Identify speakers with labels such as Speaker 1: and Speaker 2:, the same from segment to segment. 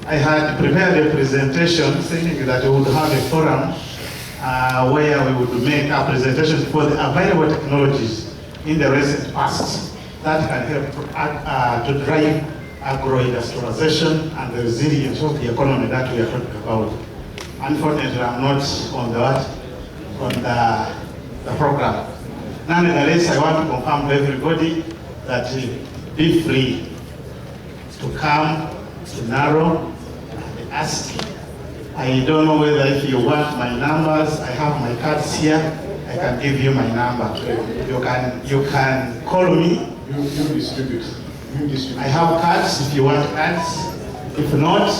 Speaker 1: I had prepared a presentation thinking that we would have a forum where we would make our presentations for the available technologies in the recent past that can help to drive agro-industrialization and the resilience of the economy that we are talking about. Unfortunately, I'm not on the program. Nonetheless, I want to confirm to everybody that be free to come to Narrow and ask. I don't know whether if you want my numbers, I have my cards here. I can give you my number. You can call me.
Speaker 2: You distribute.
Speaker 1: I have cards if you want cards. If not,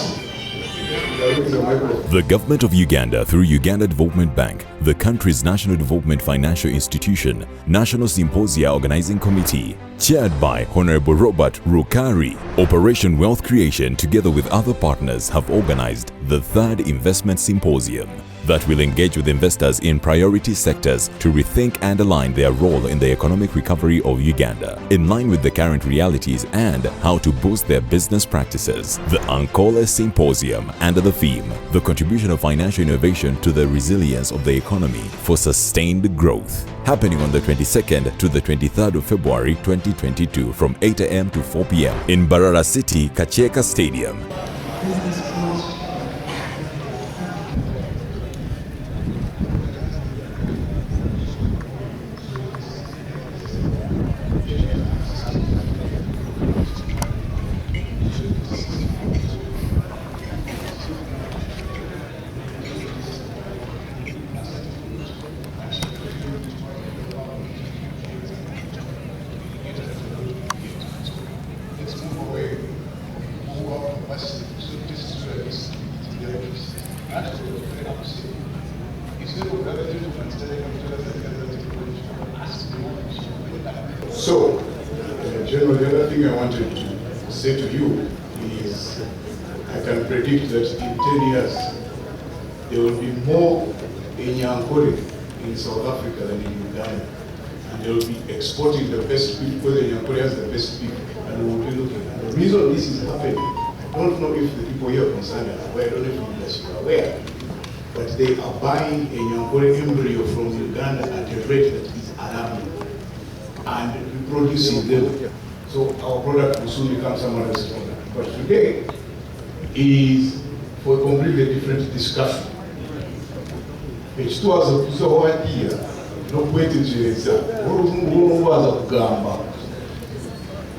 Speaker 3: the government of Uganda, through Uganda Development Bank, the country's national development financial institution, National Symposia Organizing Committee, chaired by Hon.Dr. Robert Rukaari, Operation Wealth Creation, together with other partners, have organized the third investment symposium that will engage with investors in priority sectors to rethink and align their role in the economic recovery of Uganda, in line with the current realities and how to boost their business practices. The Ankole Symposium, under the theme, the contribution of financial innovation to the resilience of the economy for sustained growth, happening on the 22nd to the 23rd of February 2022 from 8 a.m. to 4 p.m. in Barara City, Kacheka Stadium.
Speaker 2: So, General, the other thing I wanted to say to you is I can predict that in 10 years there will be more in Ankole in South Africa than in Uganda. And they will be exporting the best beef because Ankole has the best beef, and we will be looking. And the reason this is happening, I don't know if the people here concerned are aware, I don't know if the industry are aware, but they are buying a Ankole embryo from Uganda at a rate that is alarming and reproducing them. So our product will soon become someone else's product. But today is for a completely different discussion. Ekituwaza okuza wadiya n'okwetegereza olwaza kugamba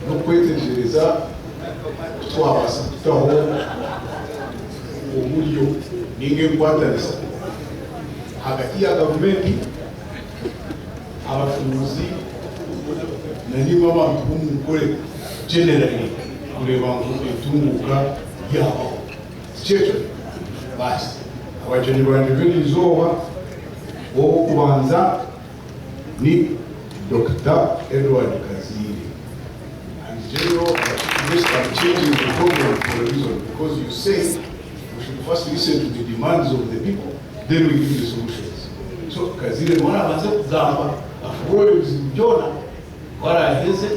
Speaker 2: n'okwetegereza twabasa kutaho omulyo n'eng'enkwatanisa hagati ya gavumenti, abatuuzi nanyuma abantu b'omukole generally kureba entunguka yabo. Kyekyo basi abagenyi banje b'eizooba ow'okubanza ni Dr. Edward Kaziri. And General, I'm changing the program for a reason, because you say we should first listen to the demands of the people, then we give the solutions. So Kaziri mwana abanza kugamba afuwe bizimjona wala aheze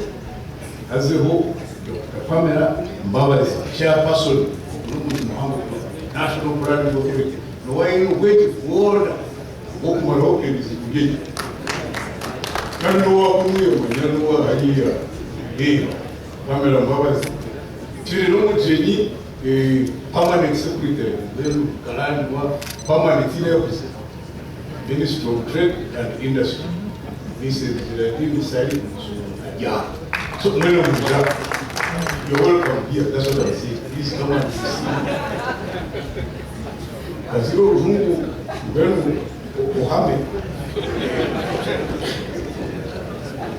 Speaker 2: azeho Dr. Pamela Mbabazi, chairperson National Brand Authority. No way you wait for order. Walk my hope is again. Can no one know when you know here? Hey, Pamela Mbabazi. Children Jenny, a permanent secretary, then Kalan, permanent officer, Minister of Trade and Industry. This is the Gen.Salim. Yeah. So, you're welcome here. That's what I say. Please come and see. As you go, Mohammed,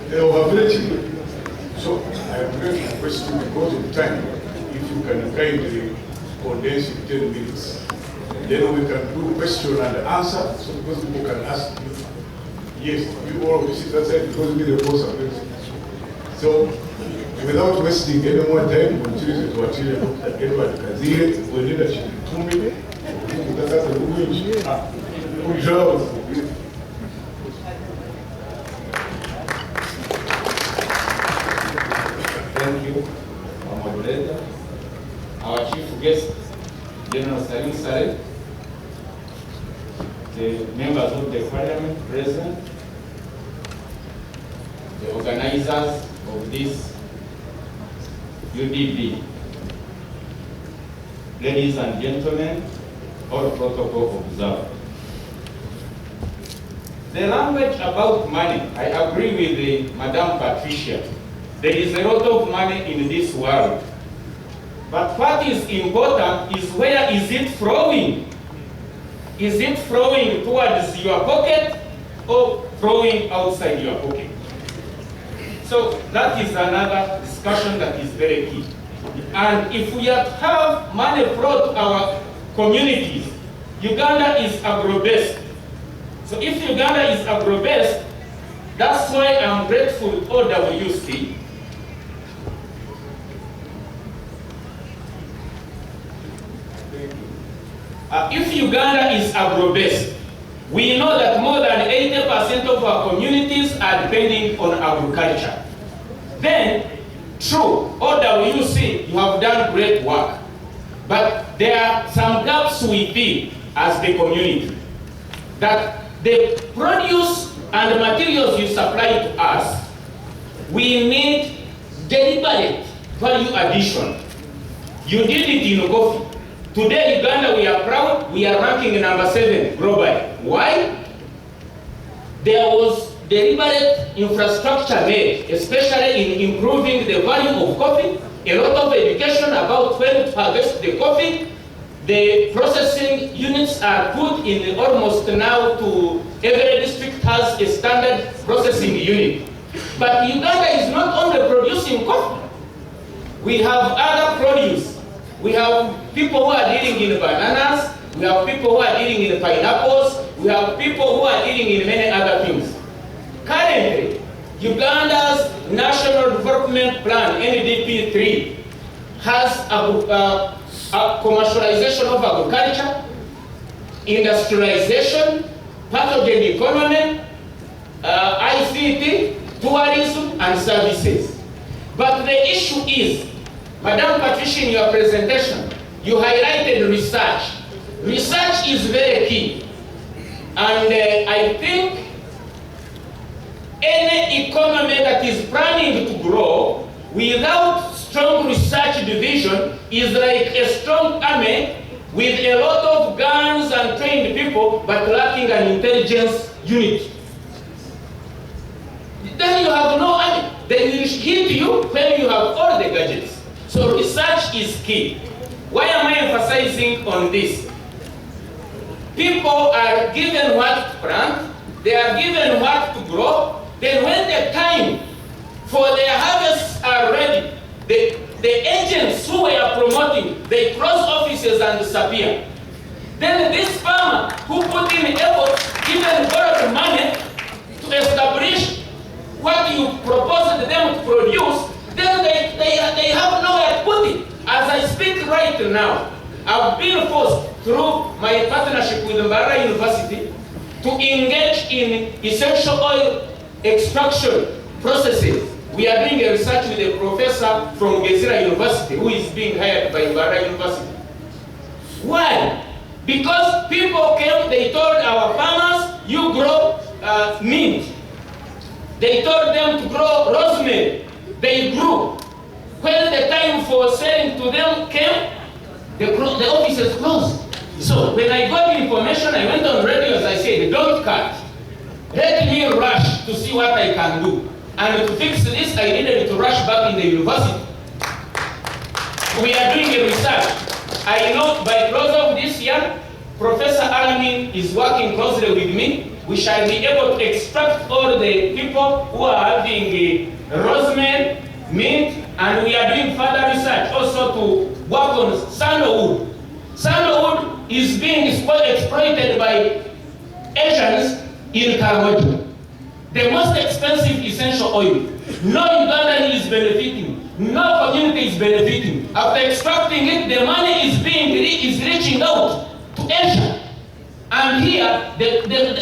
Speaker 2: they are very cheap. So, I am going to question because of time. If you can kindly condense in 10 minutes, then we can do question and answer. So, because people can ask you. Yes, you all sit outside because we the boss of this. So, without wasting any more time, we'll choose it to actually Edward Kaziri, we need actually 2 minutes. Good job.
Speaker 4: Thank you, our moderator. Our chief guest, Gen.Salim Saleh, the members of the parliament present, the organizers of this UDB, ladies and gentlemen, all protocol observed. The language about money, I agree with Madame Patricia. There is a lot of money in this world. But what is important is where is it flowing? Is it flowing towards your pocket or flowing outside your pocket? So that is another discussion that is very key. And if we have money flow to our communities, Uganda is agro-based. So if Uganda is agro-based, that's why I'm grateful to OWC. If Uganda is agro-based, we know that more than 80% of our communities are depending on agriculture. Then, true, OWC, you have done great work. But there are some gaps we feel as the community. That the produce and the materials you supply to us, we need deliberate value addition. You did it in coffee. Today, Uganda, we are proud, we are ranking number 7 globally. Why? There was deliberate infrastructure made, especially in improving the value of coffee, a lot of education about when to harvest the coffee. The processing units are put in almost now to every district has a standard processing unit. But Uganda is not only producing coffee. We have other produce. We have people who are dealing in bananas, we have people who are dealing in pineapples, we have people who are dealing in many other things. Currently, Uganda's National Development Plan, NDP 3, has a commercialization of agriculture, industrialization, pathogen economy, ICT, tourism, and services. But the issue is, Madam Patricia, in your presentation, you highlighted research. Research is very key. And I think any economy that is planning to grow without strong research division is like a strong army with a lot of guns and trained people, but lacking an intelligence unit. Then you have no army. They will hit you when you have all the gadgets. So research is key. Why am I emphasizing on this? People are given what to plant, they are given what to grow, then when the time for their harvests are ready, the agents who were promoting, they close offices and disappear. Then this farmer who put in effort, given borrowed money to establish what you proposed them to produce, then they have nowhere to put it. As I speak right now, I've been forced through my partnership with Mbarara University to engage in essential oil extraction processes. We are doing a research with a professor from Gezira University who is being hired by Mbarara University. Why? Because people came, they told our farmers, you grow mint. They told them to grow rosemary. They grew. When the time for selling to them came, the offices closed. So when I got the information, I went on radio, as I said, don't cut. Let me rush to see what I can do. And to fix this, I needed to rush back in the university. We are doing a research. I know by close of this year, Professor Alamin is working closely with me. We shall be able to extract all the people who are having rosemary, mint, and we are doing further research also to work on sandalwood. Sandalwood is being exploited by Asians in Karamoja. The most expensive essential oil. No Ugandan is benefiting. No community is benefiting. After extracting it, the money is reaching out to Asia. And here,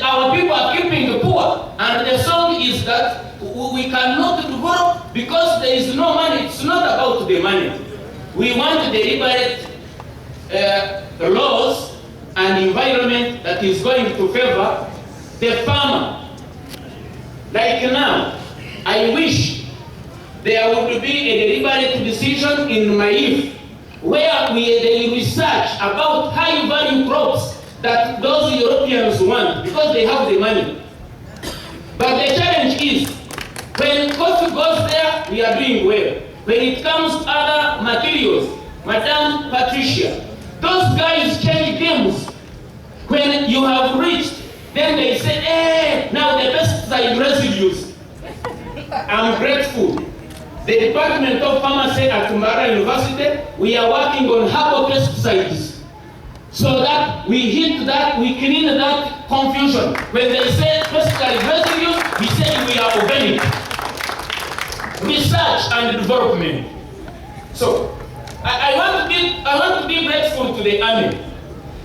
Speaker 4: our people are keeping the poor. And the song is that we cannot develop because there is no money. It's not about the money. We want to deliberate laws and environment that is going to favor the farmer. Like now, I wish there would be a deliberate decision in my youth where they research about high value crops that those Europeans want because they have the money. But the challenge is, when coffee goes there, we are doing well. When it comes to other materials, Madam Patricia, those guys change games. When you have reached, then they say, hey, now the pesticide residues. I'm grateful. The Department of Pharmacy at Tumbara University, we are working on herbal pesticides. So that we hit that, we clean that confusion. When they say pesticide residues, we say we are organic. Research and development. So, I want to be grateful to the army.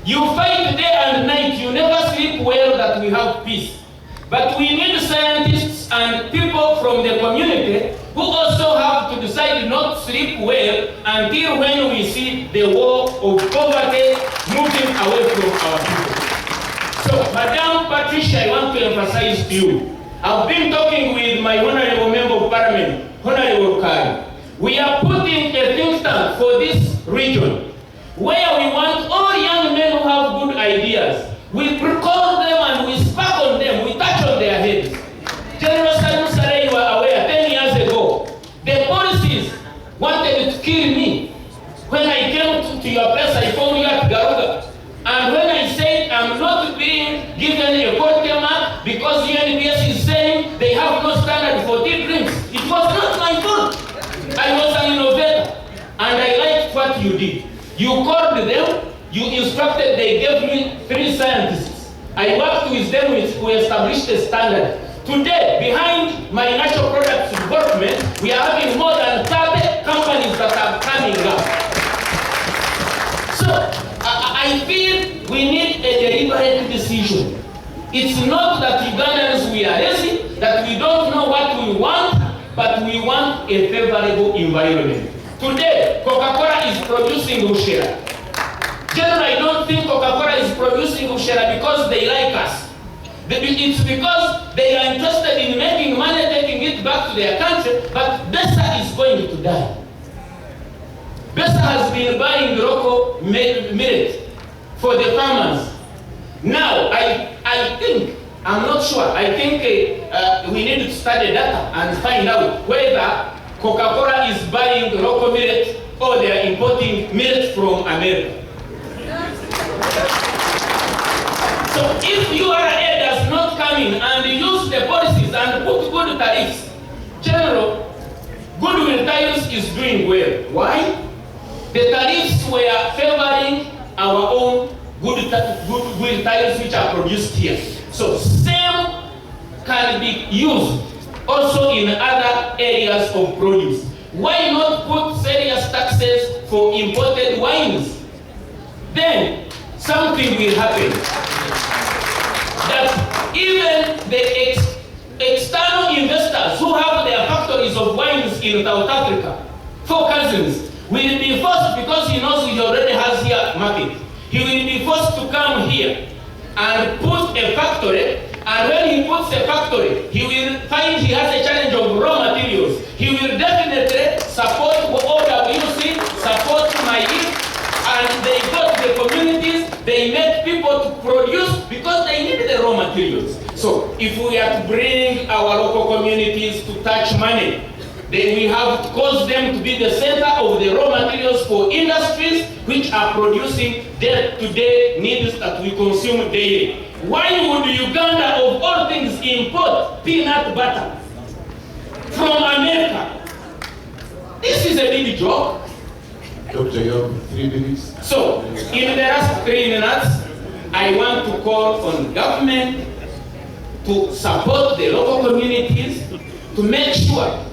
Speaker 4: You fight day and night, you never sleep well that we have peace. But we need scientists and people from the community who also have to decide not to sleep well until when we see the war of poverty moving away from our people. So, Madam Patricia, I want to emphasize to you, I've been talking with my Honorable Member of Parliament, Hon.Dr.Robert Rukaari. We are putting a think tank for this region where we want all young men who have good ideas. We call them and we spark on them, we touch on their heads. Gen.Salim, Saleh, you are aware, 10 years ago, the policies wanted to kill me. When I came to your place, I found you at Garuga. And when I said I'm not being given a court mark because UNBS is saying they have no standard for tea drinks, it was not my fault. I was an innovator. And I liked what you did. You called them, you instructed, they gave me 3 scientists. I worked with them, we established a standard. Today, behind my natural products development, we are having more than 30 companies that are coming up. So, I feel we need a deliberate decision. It's not that Ugandans we are lazy, that we don't know what we want, but we want a favorable environment. Today, Coca-Cola is producing Ushera. Generally, I don't think Coca-Cola is producing Ushera because they like us. It's because they are interested in making money, taking it back to their country, but Besa is going to die. Besa has been buying local millet for the farmers. Now, I think, I'm not sure, I think we need to study data and find out whether Coca-Cola is buying local millet or they are importing millet from America. So if URA does not come in and use the policies and put good tariffs, General, goodwill tariffs is doing well. Why? The tariffs were favoring our own goodwill tariffs which are produced here. So same can be used also in other areas of produce. Why not put serious taxes for imported wines? Then something will happen. That even the external investors who have their factories of wines in South Africa, 4 cousins, will be forced, because he knows he already has here market, he will be forced to come here and put a factory, and when he puts a factory, he will find he has a challenge of raw materials. He will definitely support OWC, support my youth, and they go to the communities, they make people to produce because they need the raw materials. So if we are to bring our local communities to touch money, then we have to cause them to be the center of the raw materials for industries which are producing day-to-day needs that we consume daily. Why would Uganda, of all things, import peanut butter from America? This is a big joke.
Speaker 2: Doctor, you have 3 minutes.
Speaker 4: So, in the last 3 minutes, I want to call on government to support the local communities to make sure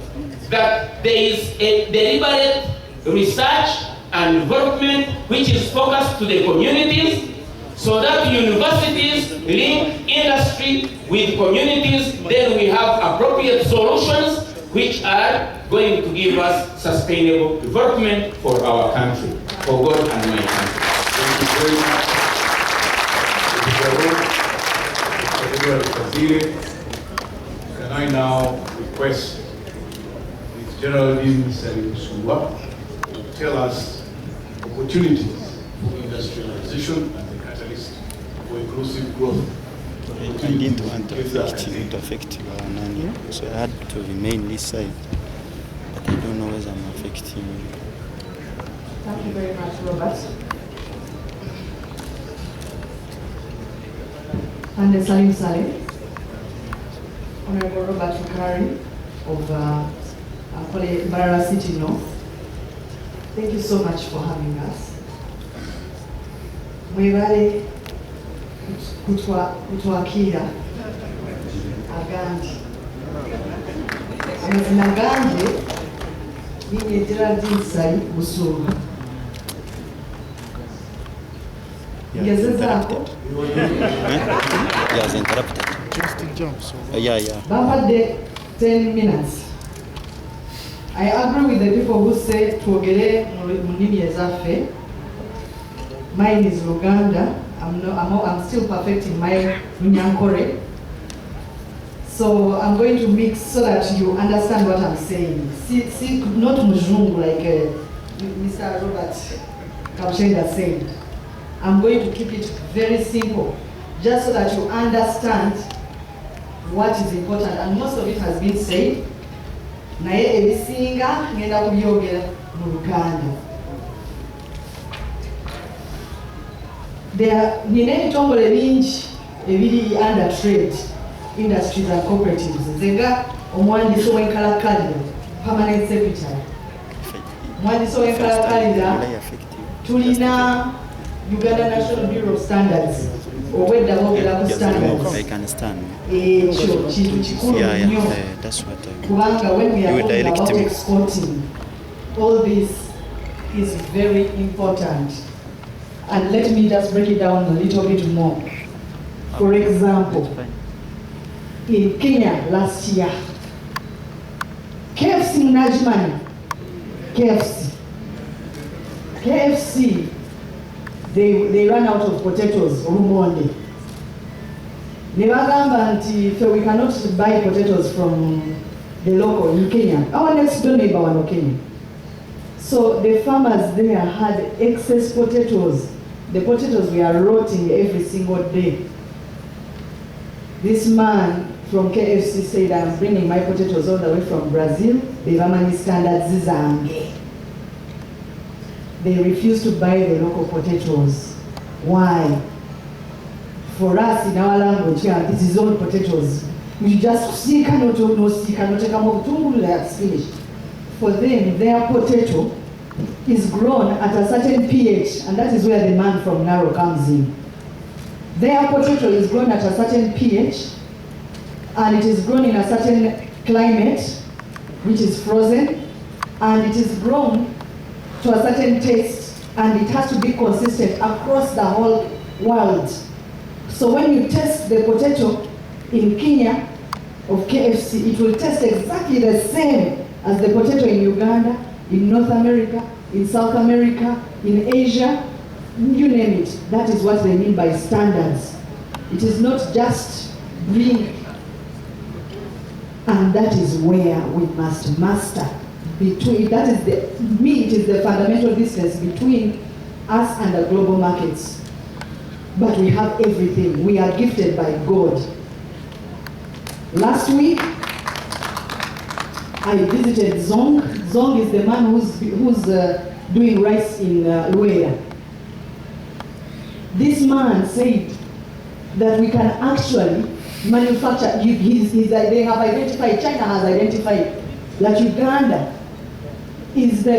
Speaker 4: that there is a deliberate research and development which is focused to the communities, so that universities link industry with communities, then we have appropriate solutions which are going to give us sustainable development for our country, for God and my country.
Speaker 2: very much. Can I now request Gen.Salim to tell us opportunities for industrialization and the catalyst for inclusive growth?
Speaker 5: I didn't want to affect our nanny, so I had to remain this side. But I don't know whether I'm affecting you.
Speaker 6: Thank you very much, Robert. Hon.Dr.Robert Saleh, Hon.Dr.Robert Robert Rukaari of Ankole, Mbarara City North. Thank you so much for having us. Mwebale kutwakira agandi. Amazina gange ninye Gen.Salim Busulu. Ngezezaako
Speaker 5: Yes, interrupted.
Speaker 7: Just a jump, so.
Speaker 5: Yeah.
Speaker 6: bampadde 10 minutes. I agree with the people who say twogere mu nnimi ezaffe. Mine is Luganda. I'm still perfecting my Unyankore. So I'm going to mix so that you understand what I'm saying. See, not Mujungu like Mr. Robert Kabshenda said. I'm going to keep it very simple, just so that you understand what is important. And most of it has been said. Naye ebisinga ngenda kubyogera mu Luganda. Nina ebitongole bingi ebiri under trade, industries and cooperatives. Nzenga omuwandiisi w'enkalakkalira, permanent secretary. Omuwandiisi w'enkalakkalira tulina Uganda National Bureau of Standards. Obwedda boogera ku standards.
Speaker 5: I can stand.
Speaker 6: Ekyo kintu kikulu nnyo.
Speaker 5: That's what I
Speaker 6: Kubanga when we are
Speaker 5: You
Speaker 6: talking
Speaker 5: direct
Speaker 6: about
Speaker 5: me.
Speaker 6: exporting, all this is very important. And let me just break it down a little bit more. For example, in Kenya last year, KFC Najmani, KFC, they ran out of potatoes Olumonde. Nebagamba nti we cannot buy potatoes from the local in Kenya. Our next door neighbor was Kenya. So the farmers there had excess potatoes. The potatoes were rotting every single day. This man from KFC said, I'm bringing my potatoes all the way from Brazil. They have standards zange. They refused to buy the local potatoes. Why? For us in our language, this is all potatoes. We just see cannot take a that's finished. For them, their potato is grown at a certain pH, and that is where the man from Narrow comes in. Their potato is grown at a certain pH, and it is grown in a certain climate, which is frozen, and it is grown to a certain taste, and it has to be consistent across the whole world. So when you test the potato in Kenya of KFC, it will taste exactly the same as the potato in Uganda, in North America, in South America, in Asia, you name it. That is what they mean by standards. It is not just being, and that is where we must master. That is it is the fundamental distance between us and the global markets. But we have everything. We are gifted by God. Last week, I visited Zong. Zong is the man who's doing rice in Luea. This man said that we can actually manufacture. They have identified, China has identified that Uganda is the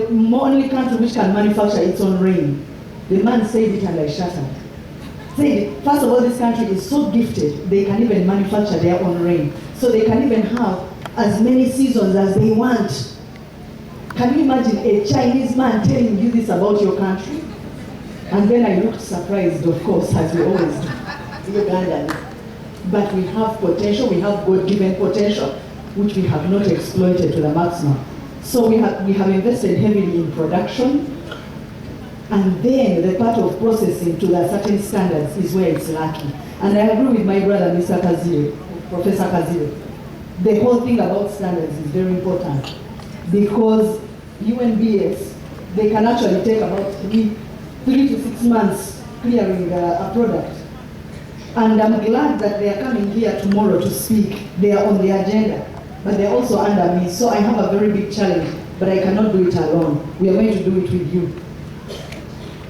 Speaker 6: only country which can manufacture its own rain. The man said it and I shut up. Said, first of all, this country is so gifted, they can even manufacture their own rain. So they can even have as many seasons as they want. Can you imagine a Chinese man telling you this about your country? And then I looked surprised, of course, as we always do, Ugandans. But we have potential, we have God-given potential, which we have not exploited to the maximum. So we have invested heavily in production. And then the part of processing to the certain standards is where it's lacking. And I agree with my brother, Mr. Kazile, Professor Kazile. The whole thing about standards is very important because UNBS, they can actually take about 3 to 6 months clearing a product. And I'm glad that they are coming here tomorrow to speak. They are on the agenda, but they're also under me. So I have a very big challenge, but I cannot do it alone. We are going to do it with you.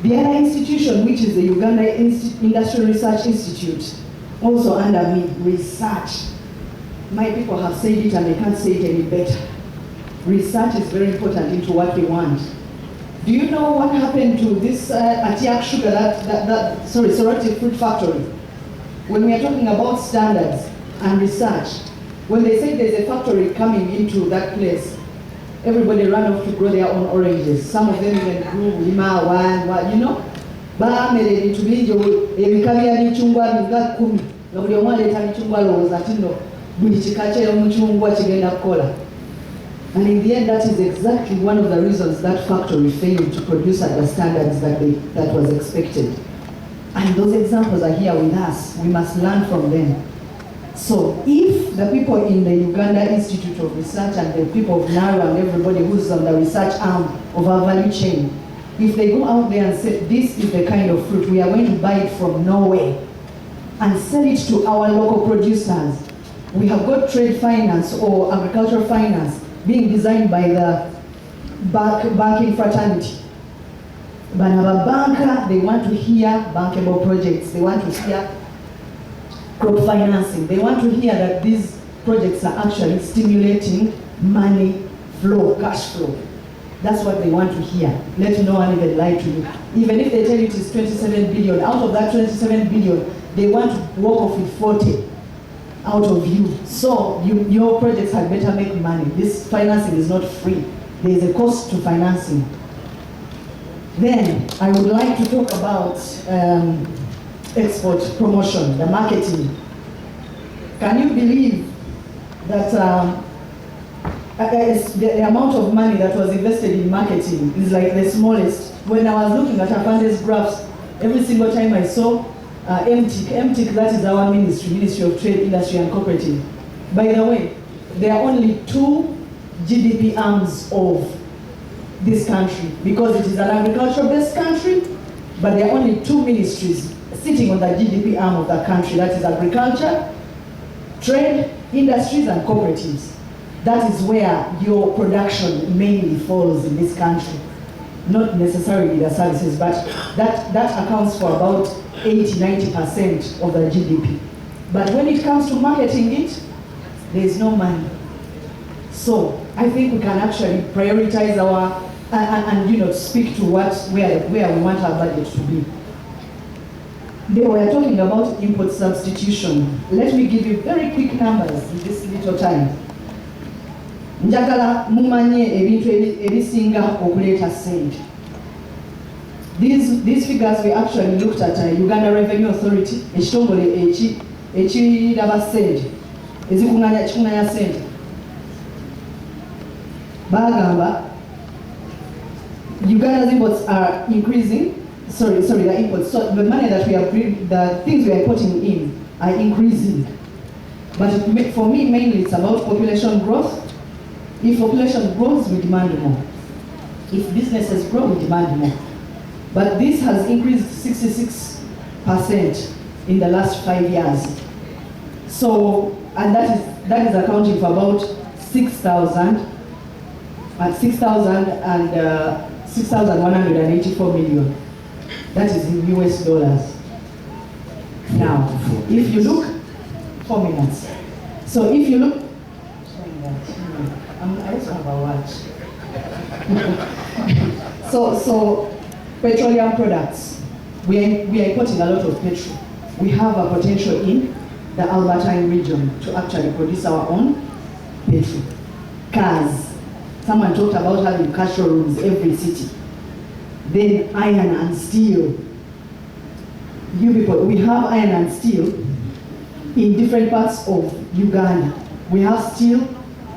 Speaker 6: The other institution, which is the Uganda Industrial Research Institute, also under me, research. My people have said it and they can't say it any better. Research is very important into what we want. Do you know what happened to this Atiak sugar, Sorority Fruit Factory? When we are talking about standards and research, when they say there's a factory coming into that place, everybody ran off to grow their own oranges. Some of them even grew lima, one, you know? Baamere bintu bingi ebika bya michungwa biga 10 nga buli omu aleeta michungwa alowooza ati nno buli kika ky'omuchungwa kigenda kukola. And in the end, that is exactly one of the reasons that factory failed to produce at the standards that was expected. And those examples are here with us. We must learn from them. So if the people in the Uganda Institute of Research and the people of NARU and everybody who's on the research arm of our value chain, if they go out there and say, this is the kind of fruit, we are going to buy it from Norway and sell it to our local producers. We have got trade finance or agricultural finance being designed by the banking fraternity. But our banker, they want to hear bankable projects. They want to hear crop financing. They want to hear that these projects are actually stimulating money flow, cash flow. That's what they want to hear. Let no one even lie to you. Even if they tell you it is 27 billion, out of that 27 billion, they want to walk off with 40 out of you. So your projects had better make money. This financing is not free. There is a cost to financing. Then I would like to talk about export promotion, the marketing. Can you believe that the amount of money that was invested in marketing is like the smallest? When I was looking at Afande's graphs, every single time I saw MTIC, that is our Ministry of Trade, Industry and Cooperative. By the way, there are only 2 GDP arms of this country because it is an agriculture-based country, but there are only 2 ministries sitting on the GDP arm of the country, that is agriculture, trade, industries and cooperatives. That is where your production mainly falls in this country. Not necessarily the services, but that accounts for about 80-90% of the GDP. But when it comes to marketing it, there is no money. So I think we can actually prioritize our and speak to where we want our budget to be. They were talking about import substitution. Let me give you very quick numbers in this little time. Njagala mumanye ebintu ebisinga okuleeta sente. These figures we actually looked at Uganda Revenue Authority, ekitongole ekiraba sente, ekikuŋŋaanya sente. Bagamba Uganda's imports are increasing. The imports. So the money that the things we are importing in are increasing. But for me, mainly it's about population growth. If population grows, we demand more. If businesses grow, we demand more. But this has increased 66% in the last 5 years. So, and that is accounting for about 6,184 million. That is in US dollars. Now, if you look, 4 minutes. So if you look, I also have a watch. so petroleum products, we are importing a lot of petrol. We have a potential in the Albertine region to actually produce our own petrol. Cars, someone talked about having cash showrooms every city. Then iron and steel. You people, we have iron and steel in different parts of Uganda. We have steel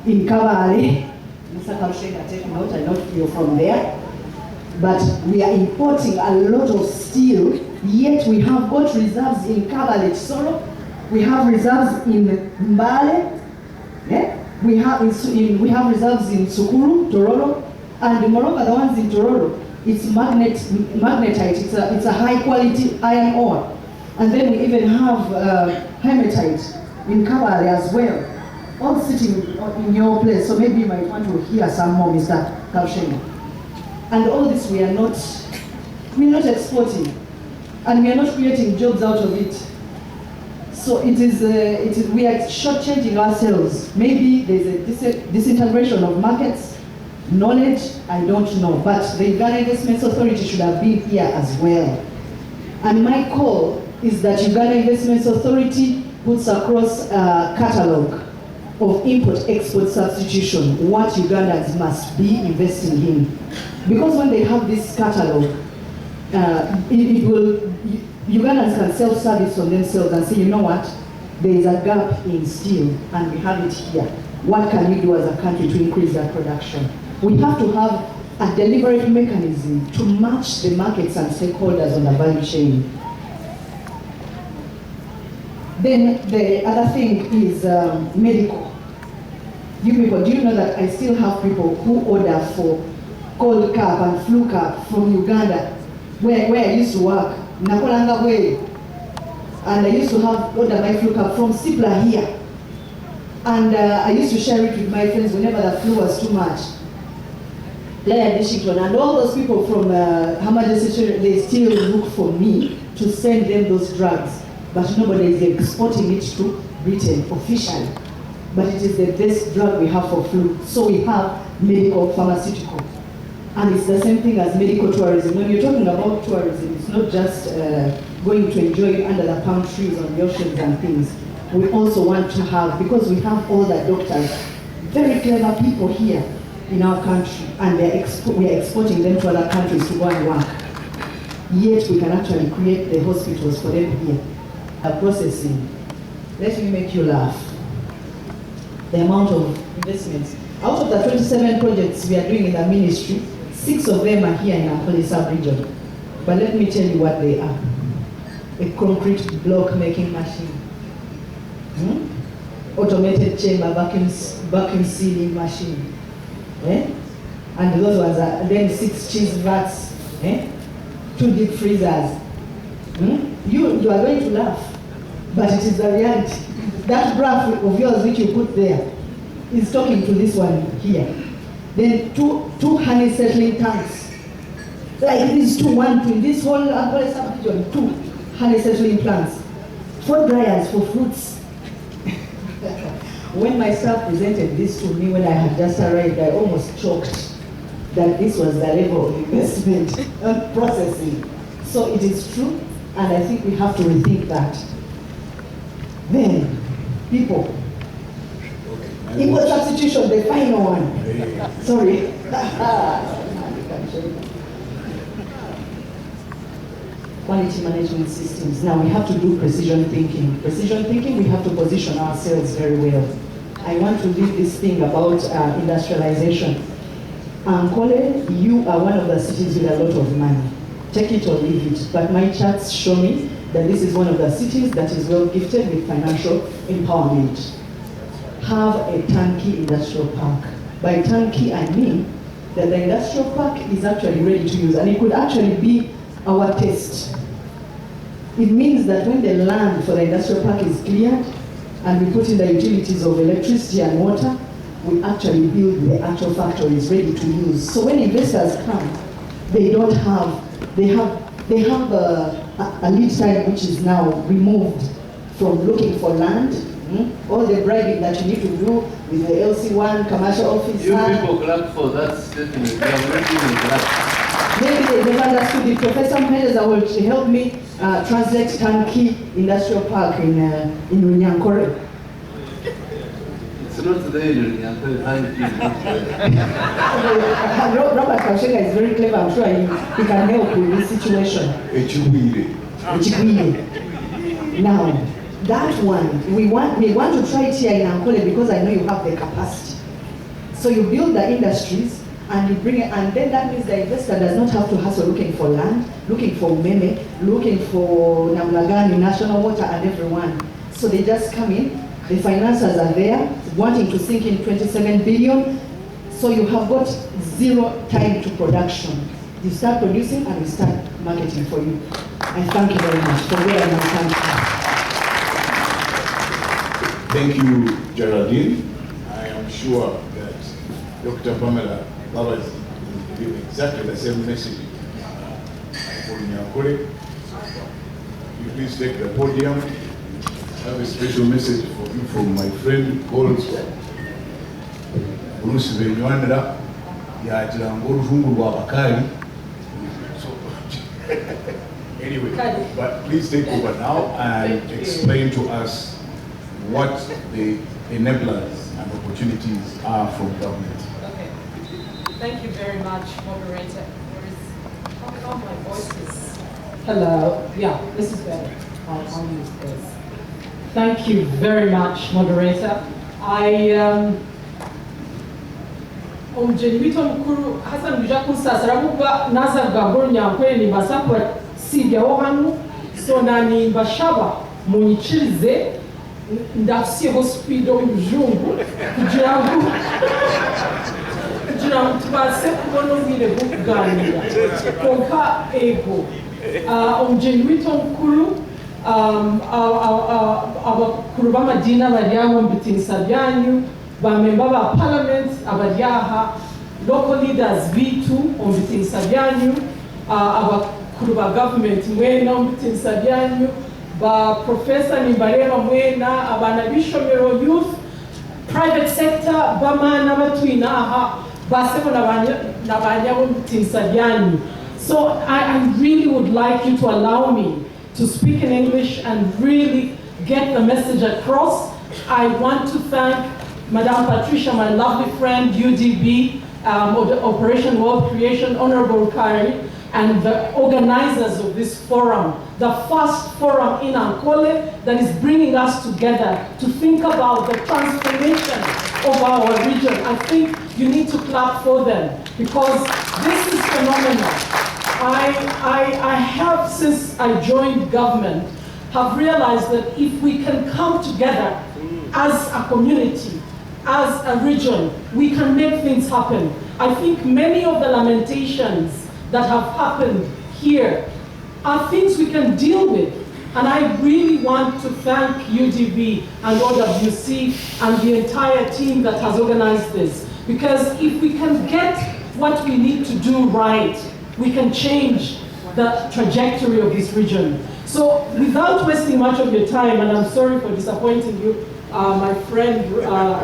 Speaker 6: in Kabale. Mr. Kaushenga, take note, I know you're from there. but we are importing a lot of steel, yet we have got reserves in Kabalet Solo, we have reserves in Mbale, we have reserves in Sukuru, Tororo, and moreover the ones in Tororo, it's magnetite, it's a high quality iron ore. And then we even have hematite in Kabale as well, all sitting in your place, so maybe you might want to hear some more, Mr. Kalshenga. And all this we're not exporting, and we are not creating jobs out of it. So we are shortchanging ourselves. Maybe there's a disintegration of markets, knowledge, I don't know, but the Uganda Investments Authority should have been here as well. And my call is that Uganda Investments Authority puts across a catalogue of import-export substitution, what Ugandans must be investing in. Because when they have this catalogue, Ugandans can self-service on themselves and say, you know what, there is a gap in steel and we have it here. What can we do as a country to increase that production? We have to have a deliberate mechanism to match the markets and stakeholders on the value chain. Then the other thing is medical. You people, do you know that I still have people who order for cold cap and flu cap from Uganda, where I used to work, Nakolanga Way, and I used to have order my flu cap from Sipla here. And I used to share it with my friends whenever the flu was too much. And all those people from Hamaja, they still look for me to send them those drugs. But nobody is exporting it to Britain officially. But it is the best drug we have for flu. So we have medical pharmaceutical. And it's the same thing as medical tourism. When you're talking about tourism, it's not just going to enjoy under the palm trees on the oceans and things. We also want to have, because we have all the doctors, very clever people here in our country, and we are exporting them to other countries to go and work. Yet we can actually create the hospitals for them here. Processing. Let me make you laugh. The amount of investments. Out of the 27 projects we are doing in the ministry, 6 of them are here in Ankole sub-region. But let me tell you what they are. A concrete block making machine. Automated chamber vacuum sealing machine. And those ones are then 6 cheese vats. 2 deep freezers. You are going to laugh, but it is the reality. That graph of yours which you put there is talking to this one here. Then two honey settling tanks. Like these two, in this whole Ankole sub-region, 2 honey settling plants. 4 dryers for fruits. When my staff presented this to me when I had just arrived, I almost choked that this was the level of investment and processing. So it is true. And I think we have to rethink that. Then, people. Import substitution, the final one. Sorry. Quality management systems. Now we have to do precision thinking. Precision thinking, we have to position ourselves very well. I want to leave this thing about industrialization. Ankole, you are one of the cities with a lot of money. Take it or leave it. But my charts show me that this is one of the cities that is well gifted with financial empowerment. Have a turnkey industrial park. By turnkey, I mean that the industrial park is actually ready to use, and it could actually be our test. It means that when the land for the industrial park is cleared, and we put in the utilities of electricity and water, we actually build the actual factories ready to use. So when investors come, they have a lead time which is now removed from looking for land. All the bribing that you need to do with the LC1 commercial office.
Speaker 7: You people clap for that statement.
Speaker 6: Maybe they never understood it. Professor Mendes will help me translate turnkey industrial park in Unyankore.
Speaker 7: It's not there in Unyankore, thank you.
Speaker 6: Robert Rukaari is very clever. I'm sure he can help with this situation. Now, that one, we want to try it here in Ankole because I know you have the capacity. So you build the industries, and you bring it, and then that means the investor does not have to hustle looking for land, looking for Meme, looking for Namlagani, National Water, and everyone. So they just come in, the financiers are there, wanting to sink in 27 billion, so you have got zero time to production. You start producing and we start marketing for you. I thank you very much for where I am.
Speaker 2: Thank you, Geraldine. I am sure that Dr. Pamela Baba is giving exactly the same message for Ankole. You please take the podium. I have a special message for you from my friend called Bruce Venywanra. Anyway, but please take over now and explain to us what the enablers and opportunities are from government.
Speaker 8: Okay. Thank you very much, moderator. How my voice is? Hello. Yeah, this is better. I'll use this. Thank you very much, moderator. Omjenwito mkuru hasa mjujaku sasa rabuba naza gagonya kweli basakwa sibya wahanu so nani bashaba munyichirize ndafisi hospital mjungu kugira ngo tubase kubona ubwire bwo kuganira konka ego omjenwito mkuru abakuru b'amadini abariyaho mbitinisa byanyu bamemba ba parliament abariyaha local leaders bitu ombitinisa byanyu abakuru ba government mwena ombitinisa byanyu ba professor nimbareba mwena abana bishomero youth private sector bamana batwina aha basebo nabanya ombitinisa byanyu. So I really would like you to allow me to speak in English and really get the message across. I want to thank Madam Patricia, my lovely friend, UDB, Operation World Creation, Hon.Dr.Robert Rukaari, and the organizers of this forum, the first forum in Ankole that is bringing us together to think about the transformation of our region. I think you need to clap for them because this is phenomenal. I have, since I joined government, have realized that if we can come together as a community, as a region, we can make things happen. I think many of the lamentations that have happened here are things we can deal with. And I really want to thank UDB and OWC and the entire team that has organized this. Because if we can get what we need to do right, we can change the trajectory of this region. So without wasting much of your time, and I'm sorry for disappointing you, my friend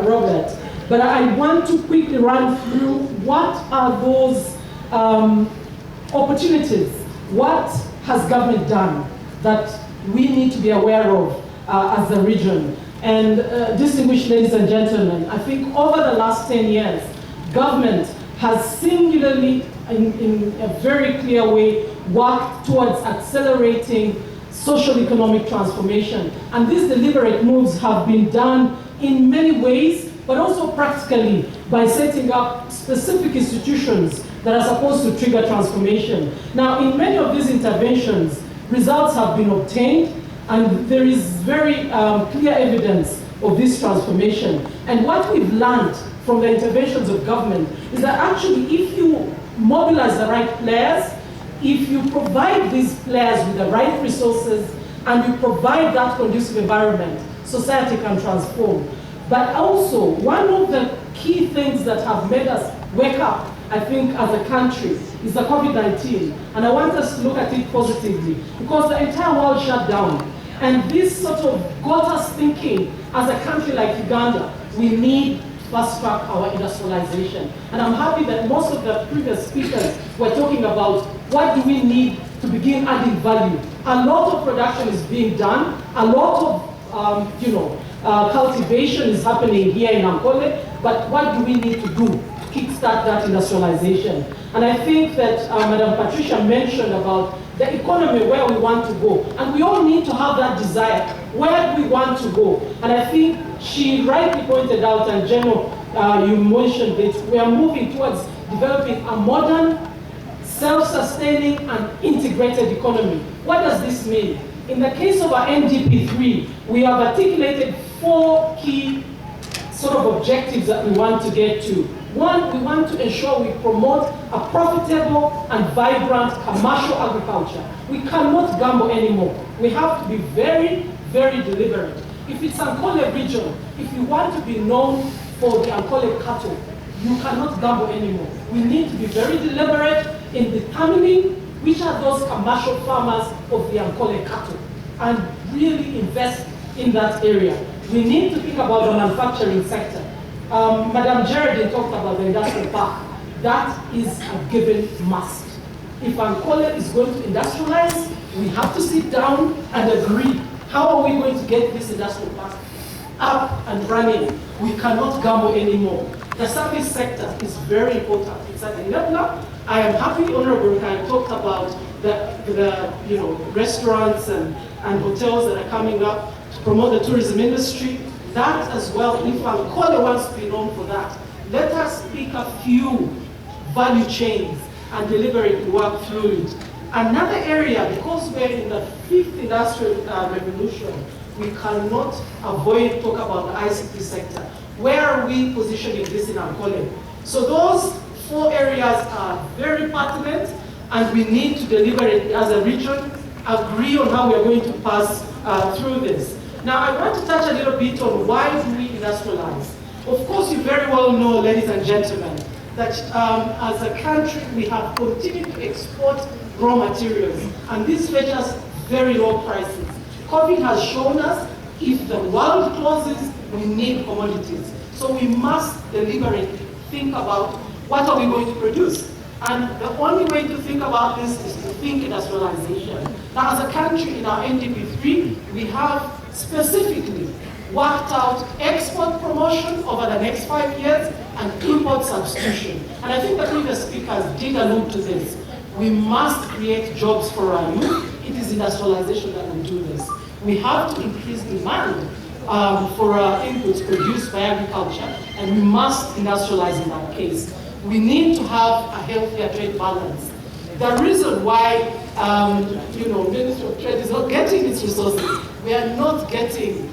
Speaker 8: Robert, but I want to quickly run through what are those opportunities. What has government done that we need to be aware of as a region? And distinguished ladies and gentlemen, I think over the last 10 years, government has singularly, in a very clear way, worked towards accelerating social economic transformation. And these deliberate moves have been done in many ways, but also practically by setting up specific institutions that are supposed to trigger transformation. Now, in many of these interventions, results have been obtained, and there is very clear evidence of this transformation. And what we've learned from the interventions of government is that actually if you mobilize the right players, if you provide these players with the right resources and you provide that conducive environment, society can transform. But also, one of the key things that have made us wake up, I think, as a country, is the COVID-19. And I want us to look at it positively, because the entire world shut down. And this sort of got us thinking, as a country like Uganda, we need fast-track our industrialization. And I'm happy that most of the previous speakers were talking about what do we need to begin adding value. A lot of production is being done, a lot of cultivation is happening here in Ankole, but what do we need to do to kickstart that industrialization? And I think that Madam Patricia mentioned about the economy, where we want to go. And we all need to have that desire, where we want to go. And I think she rightly pointed out, and General, you mentioned it, we are moving towards developing a modern, self-sustaining and integrated economy. What does this mean? In the case of our NDP3, we have articulated 4 key sort of objectives that we want to get to. One, we want to ensure we promote a profitable and vibrant commercial agriculture. We cannot gamble anymore. We have to be very, very deliberate. If it's Ankole region, if you want to be known for the Ankole cattle, you cannot gamble anymore. We need to be very deliberate in determining which are those commercial farmers of the Ankole cattle and really invest in that area. We need to think about the manufacturing sector. Madam Geraldine talked about the industrial park. That is a given must. If Ankole is going to industrialize, we have to sit down and agree. How are we going to get this industrial park up and running? We cannot gamble anymore. The service sector is very important. It's at the level. I am happy Honorable Rukaari talked about the restaurants and hotels that are coming up to promote the tourism industry. That as well, if Ankole wants to be known for that, let us pick a few value chains and deliberately work through it. Another area, because we're in the 5th industrial revolution, we cannot avoid talk about the ICT sector. Where are we positioning this in Ankole? So those 4 areas are very pertinent, and we need to deliberately, as a region, agree on how we are going to pass through this. Now, I want to touch a little bit on why do we industrialize. Of course, you very well know, ladies and gentlemen, that as a country, we have continued to export raw materials, and this fetches us very low prices. COVID has shown us if the world closes, we need commodities. So we must deliberately think about what are we going to produce. And the only way to think about this is to think industrialization. Now, as a country in our NDP3, we have specifically worked out export promotion over the next 5 years and import substitution. And I think the previous speakers did allude to this. We must create jobs for our youth. It is industrialization that will do this. We have to increase demand for inputs produced by agriculture, and we must industrialize in that case. We need to have a healthier trade balance. The reason why Ministry of Trade is not getting its resources, we are not getting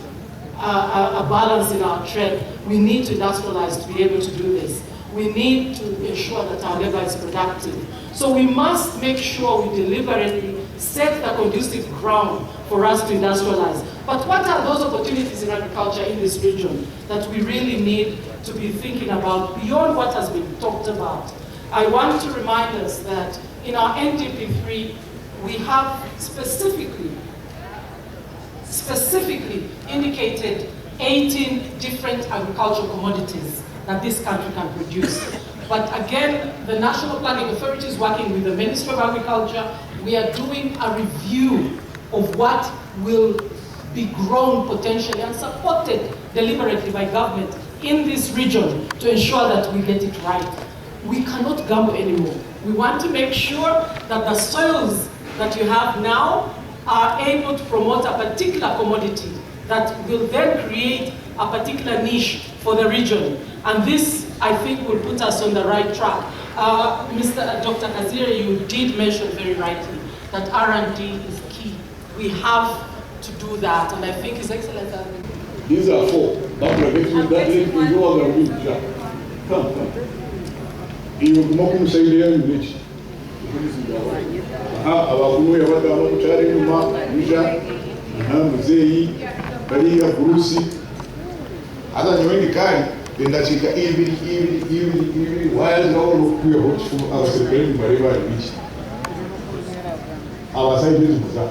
Speaker 8: a balance in our trade. We need to industrialize to be able to do this. We need to ensure that our labor is productive. So we must make sure we deliberately set the conducive ground for us to industrialize. But what are those opportunities in agriculture in this region that we really need to be thinking about beyond what has been talked about? I want to remind us that in our NDP3, we have specifically indicated 18 different agricultural commodities that this country can produce. But again, the National Planning Authority is working with the Ministry of Agriculture. We are doing a review of what will be grown potentially and supported deliberately by government in this region to ensure that we get it right. We cannot gamble anymore. We want to make sure that the soils that you have now are able to promote a particular commodity that will then create a particular niche for the region. And this, I think, will put us on the right track. Dr. Kazire, you did mention very rightly that R&D is key. We have to do that, and I think His Excellency.
Speaker 2: These are 4. Come. You come say the English. Abakumu yabata abakuchari nyuma nisha mzee baliya burusi hata nyweni kai ndachika hivi while no kuya hofu abasekeni bariba bichi abasai bichi buza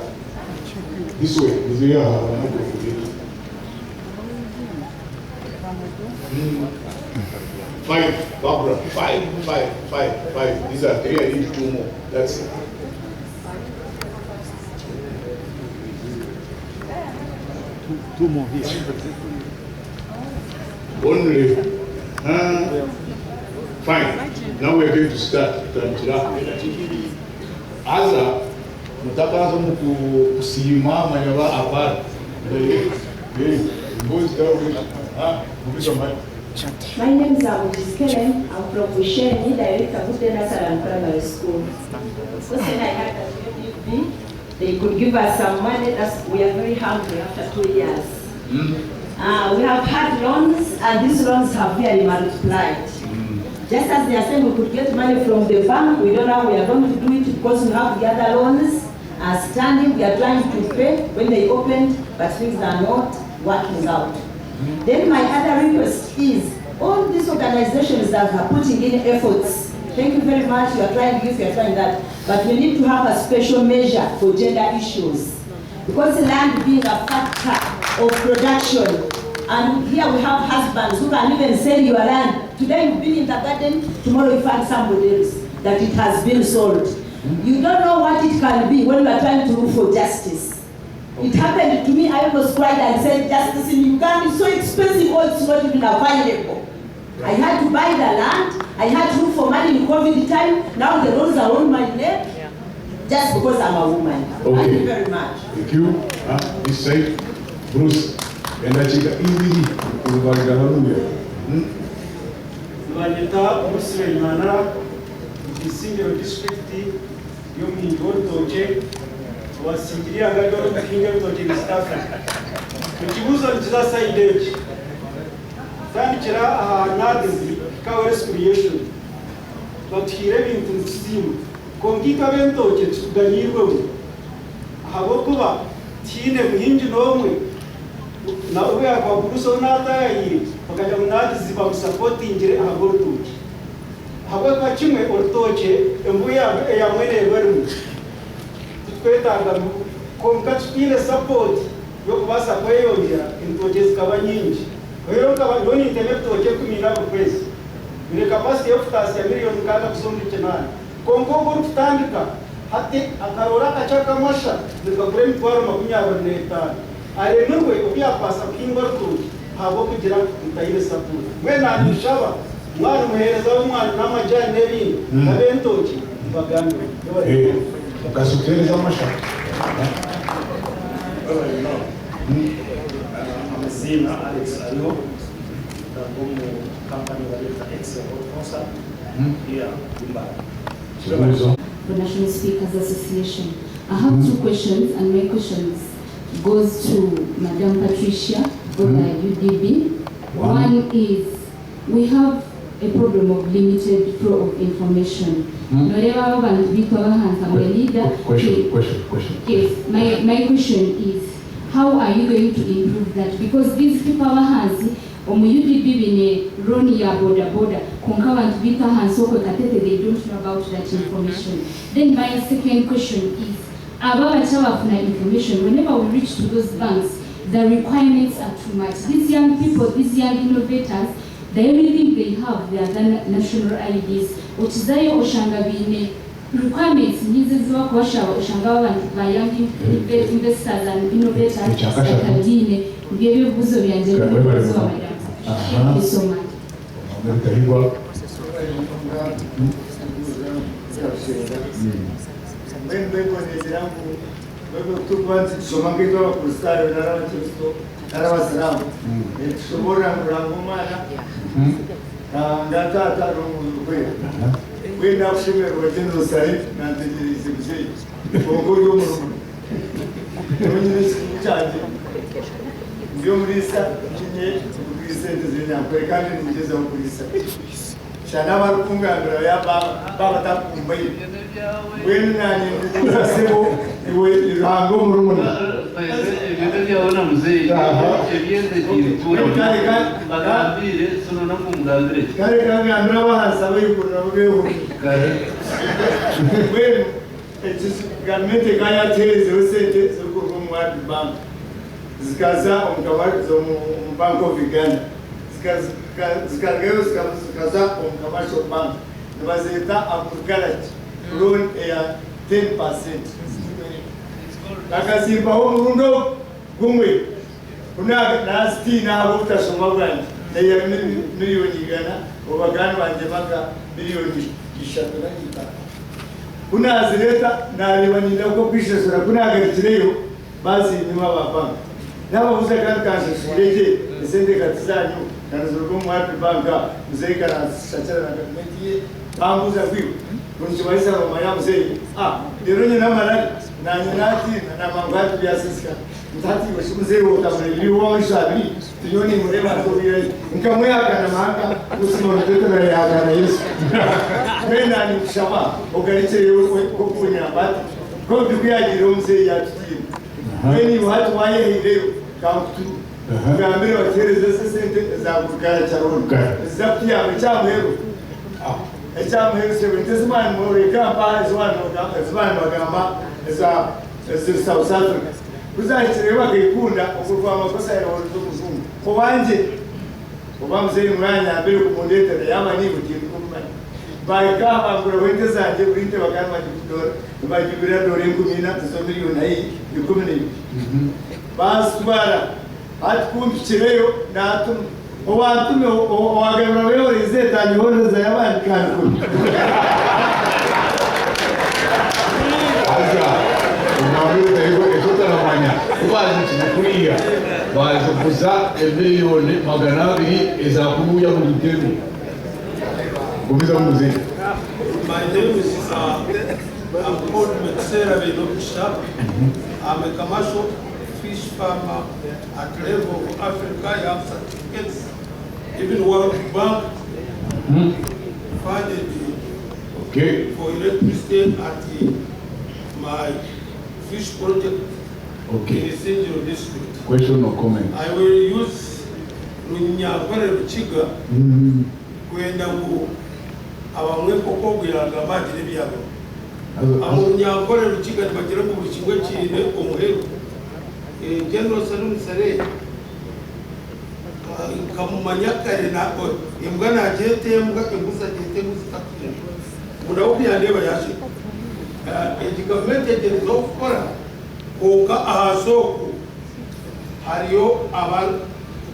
Speaker 2: this way is here Five, Barbara, five. These are 3, I need 2 more. That's it.
Speaker 5: Two more here.
Speaker 2: Only. Fine. Now we're going to start. Aza, mutakaza kusimama nyaba apart. Boys down. Mubisa mai.
Speaker 9: My name is Gen.Salim. I'm from Busheni, director of Do.We Primary School. So when I had that they could give us some money. We are very hungry after 2 years. We have had loans, and these loans have really multiplied. Just as they are saying we could get money from the bank, we don't know how we are going to do it because we have the other loans standing. We are trying to pay when they opened, but things are not working out. Then my other request is, all these organizations that are putting in efforts, thank you very much, you are trying this, you are trying that, but we need to have a special measure for gender issues. Because land being a factor of production, and here we have husbands who can even sell your land. Today you've been in the garden, tomorrow you find somebody else that it has been sold. You don't know what it can be when you are trying to look for justice. It happened to me, I almost cried and said, justice in Uganda is so expensive, or it's not even available. I had to buy the land, I had to look for money in COVID time, now the roads are on my neck, just because I'm a woman.
Speaker 2: Okay.
Speaker 9: Thank you very much.
Speaker 2: Thank you. This side, Bruce. And I think easily to
Speaker 10: Wanyita Muslim Mana, the senior district, Yomi Doje, was Singiria Gado, the King of the Staff. The Jews on Jasa Idej. Fanchera not Kawas creation, but he read into steam. Kongika Ventoje to the Nigo. Havokuba, Tina Hinge na uwe akaburuso nata yi wakati mnati ziba msapoti injire ahabortuki hawe kwa chimwe ortoche embuya ya mwene weru tukweta ngamu komkatspile support yokubasa kweyo ngira intoje zikaba nyingi kweyo kaba yoni intellectual kumira kwezi ile capacity of task ya milioni kaga kusomba chenani kongo kutandika hati akarora kachaka masha nikabure mtwaro makunya barneta I remember we are passing Kimberto, how we did the support. When I knew Shava, one where is a woman, Namajan Nevin, Naventochi, Bagami.
Speaker 2: Casutele Zamasha.
Speaker 10: I'm a Zina Alex Alo, the company that is an excellent sponsor here in Bali.
Speaker 11: The National Speakers Association. I have two questions, and my questions goes to Madam Patricia of UDB. One is, we have a problem of limited flow of information. Question. Yes, my question is, how are you going to improve that? Because these people have UDB bine run ya border konkawa people have so they don't know about that information. Then my second question is, about information, whenever we reach to those banks, the requirements are too much. These young people, these young innovators, the only thing they have, they are the national IDs. Uchizayo oshanga bine requirements niziziwa kuwasha oshanga wa young investors and innovators akadine ngebe buzo byanje buzo wa madam. Thank you so much.
Speaker 12: When we go to the Rambo, we took one Somangito, Kustayo, Naravato, Naravasaram, it's Somora Ramumana, and that room we now see what Gen.Salim and the say, Ogo Charge. Yumrisa, Present in African in Jesus. Shanama Kunga, Baba when you will loan 10%. Akasimba umurundo gumwe. Kuna nasti na ruta somagani. Na ya milioni gana, obagani wanje maka milioni 9 ita. Kuna azileta na aliwanina uko pisha sura kuna agatileyo basi ni mababa. Na babuza kan kanse suleje sende katizanyo kana zurgo mwapi banga mzee kana shachara na kabineti bangu za kwiyo kunchimaisa mama ya mzee deronye na marari na nyinati na mangwati bya sisika mtati washimuzee wotamuliliwa wishabi tuyoni murema tobire nkamwe akana maka usimorotete na yakana Yesu mena ni kushama ogariche yewe ko kunyambati ko dukuyagire mzee yatutire meni watu waye hileo kamtu ngambire watereze sente za kugara charon zapia mchamwero echamwero sebentezimani moreka pa ezwana bagamba eza South Africa kuzachireba kayikunda okurwa amakosa ya watu kuzungu kubanje kubamuzeri mwanya mbere kumundetera yamani bukiri kumani bayika bagura wende zanje burinte bakanwa gidora bagibira dore nkumina zo miliyoni ayi bikomene basubara atkumbikireyo natum owantume owagarura wewe izetani honeza yabandi kandi
Speaker 13: kuriya bazukuza miliyoni 200 ezakubuya mu gitego gumiza mu muziki.
Speaker 14: My name is Ankole I'm a commercial fish farmer at level of Africa. I have certificates. Even World Bank funded for electricity at my fish project in the Sinjo district.
Speaker 13: Question or comment?
Speaker 14: I will use Runyagwere Ruchiga kwenda ngo abamwe koko bwiraga magire byabo. Amunyagwere Ruchiga bagire mu bukingwe cyine umuheru. Gen.Salim Saleh kamumanya kare nako imbwa najete mbwa imbuza gete muzikakire. Mudawo byandeba yashi. Government agent no kora oka ahasoko hariyo abantu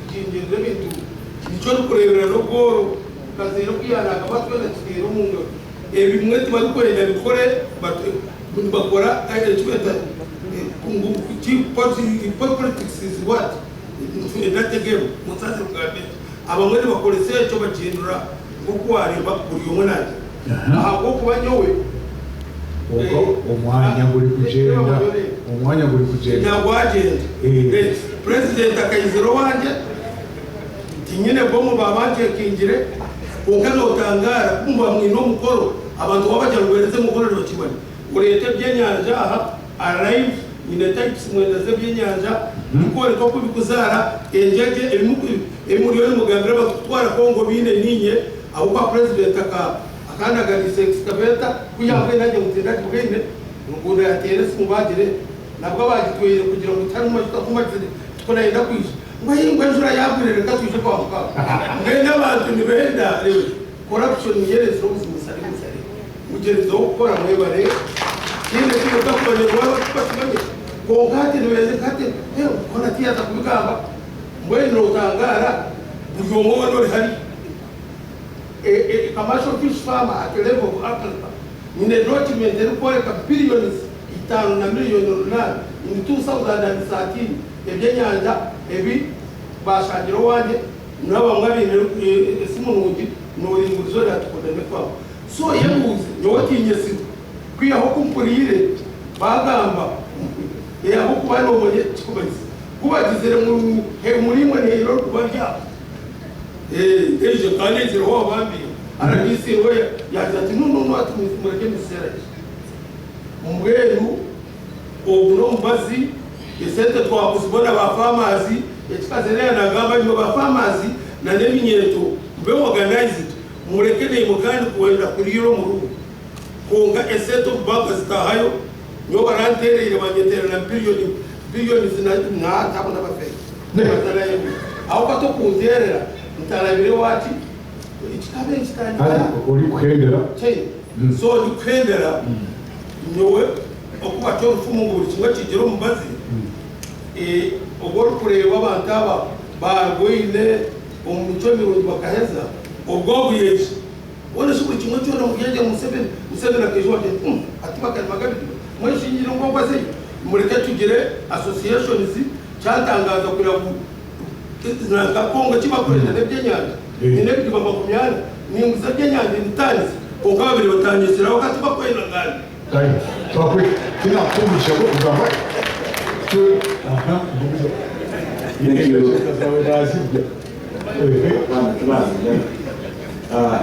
Speaker 14: kinjire bintu nico kurebera no goro kazero kiyana kabatwe na kiro mungo ebimwe tubakorera bikore bakora tweta kungu politics is what in that game mutazi kugabe abamwe bakorese cyo bagindura gukwariba buri umunani aho kubanyowe
Speaker 13: umwanya uri kugenda
Speaker 14: nyagwagenda president akayizero wanje tinyine bomo babanje kingire ukano utangara kumba mwino mukoro abantu wabaje rwereze mukoro bakibana urete byenyanja aha arrive in types mwendeze byenyanja ukore ko kubikuzara enjeje emuriyo mugambira batwara Kongo bine ninye abo kwa president akanda gadise excavator kuyamwe naje mutindaje bwene ngunda yatere simubagire nabwo bagitweye kugira ngo tanuma tukakumazire tukonaenda kwisha ngwayingwe njura yabwirere katwishe kwa mukaka ngene abantu nibenda corruption yereze ubuzimsari musari mugereza ukora mwebare kinde kino takubanye rwaba kupashimanye kongati niweze kate kona tiata kubigamba mbwene utangara buryo mwono hari a commercial fish farmer at the level of Africa in a document they require billions itano na milioni runana in 2013 ebyenyanja ebi bashangiro wanje naba mwabine simunungi no ingurizo ya tukodeme kwa so yebuze nyowatinye si kwiyaho kumpurire bagamba yaho kubano moye kikubazi kubagizere mu murimwe ne iro kubarya ejo kandi zero wabambi arabisi we yazati no atumureke misera umweru obuno mbazi esete twakuzibona ba farmers ekikazerera nagamba nyo ba farmers na neminyeto mbe organized mureke ne mukandi kuwenda kuliro mu rugo konga esete baba zitahayo nyo baranterere banyetera na billion zina tabona bafe batala yebi aho batokuzerera mtarabire wati ikikabe ikitani
Speaker 13: uri kuhendera
Speaker 14: so dukhendera nyowe okuba cyo rufumu kimwe kigero mubazi ogoro kureba abantu aba barwine umuco mirongo bakaheza ubwo buyeje wone shuburi kimwe cyo mugeje musebe na kejo wate atibaka magabi mwe shingiro ngo kwaze mureke tugire associations cyatangaza kuri na kaponga chibakorera nebyenyanja inebyo bakumyana ninguza byenyanja nitanzi okabiri batanyisira wakati bakwenda ngani
Speaker 13: kai twakwe kina kumisha kugamba
Speaker 15: thank you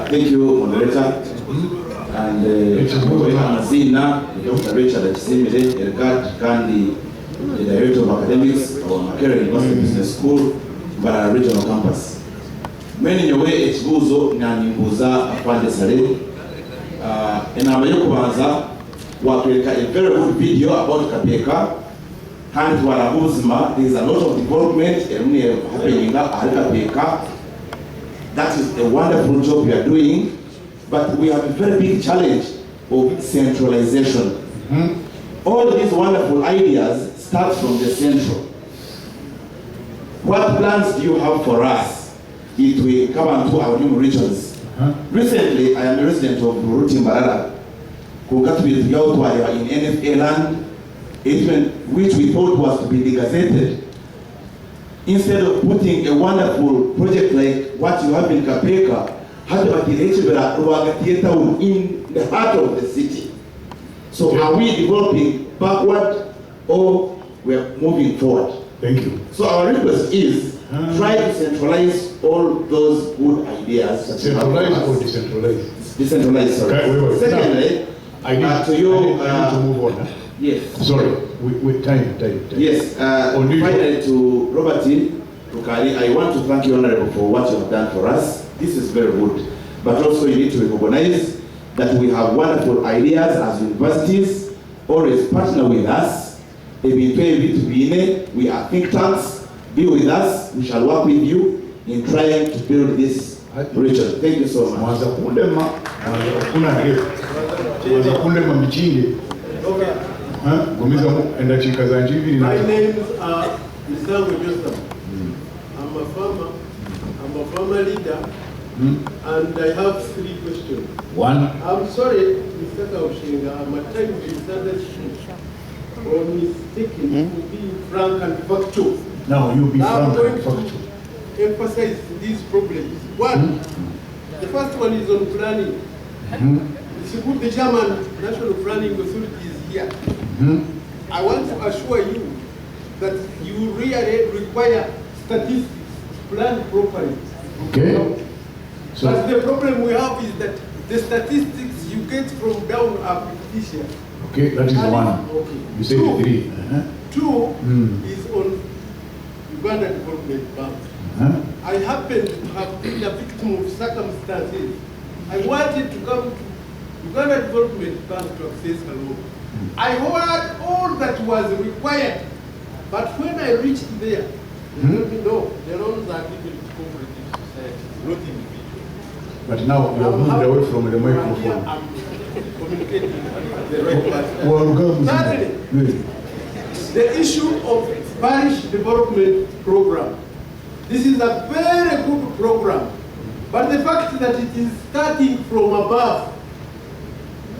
Speaker 15: thank you moderator and Amazina Dr. Richard Simile Ergat Kandi the Director of Academics of Makerere University Business School, Mbarara Regional Campus. Many in way ekibuuzo nanimbuuza afande Saleh. Enamba y'okubanza watweka a very good video about Kapeeka kandi twalabuzima there is a lot of development happening at Kapeeka. That is a wonderful job we are doing, but we have a very big challenge of centralization. All these wonderful ideas start from the central. What plans do you have for us if we come into our new regions? Recently, I am a resident of Ruti Mbarara, who got to be in NFA land, which we thought was to be degazetted. Instead of putting a wonderful project like what you have in Kapeeka, in the heart of the city. So are we developing backward or we are moving forward?
Speaker 13: Thank you.
Speaker 15: So our request is try to centralize all those good ideas.
Speaker 13: Centralize or decentralize?
Speaker 15: Decentralize, sorry.
Speaker 13: Okay,
Speaker 15: secondly,
Speaker 13: I need to move on.
Speaker 15: Yes.
Speaker 13: Sorry, with time.
Speaker 15: Yes. Finally, to Robert Rukaari, I want to thank you, Honorable, for what you have done for us. This is very good. But also you need to recognize that we have wonderful ideas as universities. Always partner with us. We are think tanks. Be with us. We shall work with you in trying to build this region. Thank you so much.
Speaker 13: My names
Speaker 14: are Mr. Joseph. I'm a farmer. I'm a farmer leader. And I have 3 questions.
Speaker 13: One.
Speaker 14: I'm sorry, Mr. Kaushinga, I'm a time misunderstood or mistaken to be frank and factual.
Speaker 13: No, you be
Speaker 14: now
Speaker 13: frank and
Speaker 14: I'm
Speaker 13: factual.
Speaker 14: going to emphasize these problems. One, the first one is on planning. It's good the German National Planning Authority is here. I want to assure you that you really require statistics to plan properly.
Speaker 13: Okay. So,
Speaker 14: but the problem we have is that the statistics you get from down are fictitious.
Speaker 13: Okay, that is one.
Speaker 14: Okay.
Speaker 13: You said 3.
Speaker 14: Two is on Uganda Development Bank. I happen to have been a victim of circumstances. I wanted to come to Uganda Development Bank to access a loan. I heard all that was required, but when I reached there, they told me no, the loans are given to cooperative society, not individuals.
Speaker 13: But now you have moved away from the microphone.
Speaker 14: I'm communicating the right person. Thirdly, the issue of parish development program. This is a very good program, but the fact that it is starting from above,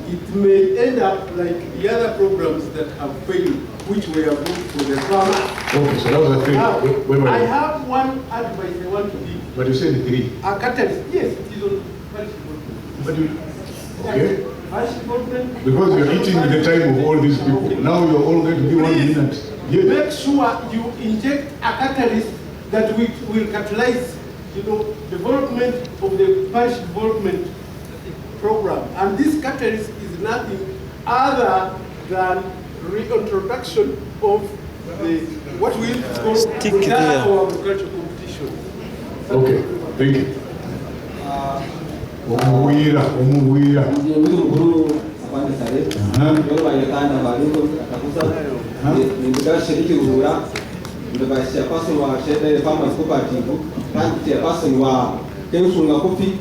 Speaker 14: it may end up like the other programs that have failed, which were good for the farmers.
Speaker 13: Okay, so that was a 3.
Speaker 14: Now, I have one advice I want to give.
Speaker 13: But you said 3.
Speaker 14: A catalyst, yes, it is on parish development.
Speaker 13: But you, okay.
Speaker 14: Parish development.
Speaker 13: Because you are eating with the time of all these people. Now you are all going to be 1 minute. Yes.
Speaker 14: Make sure you inject a catalyst that will catalyze, development of the parish development program. And this catalyst is nothing other than reintroduction of the what we call agricultural competition.
Speaker 13: Okay, thank you.
Speaker 16: Chairperson wa Shede Farmers Cooperative, and Chairperson wa Kensunga Coffee,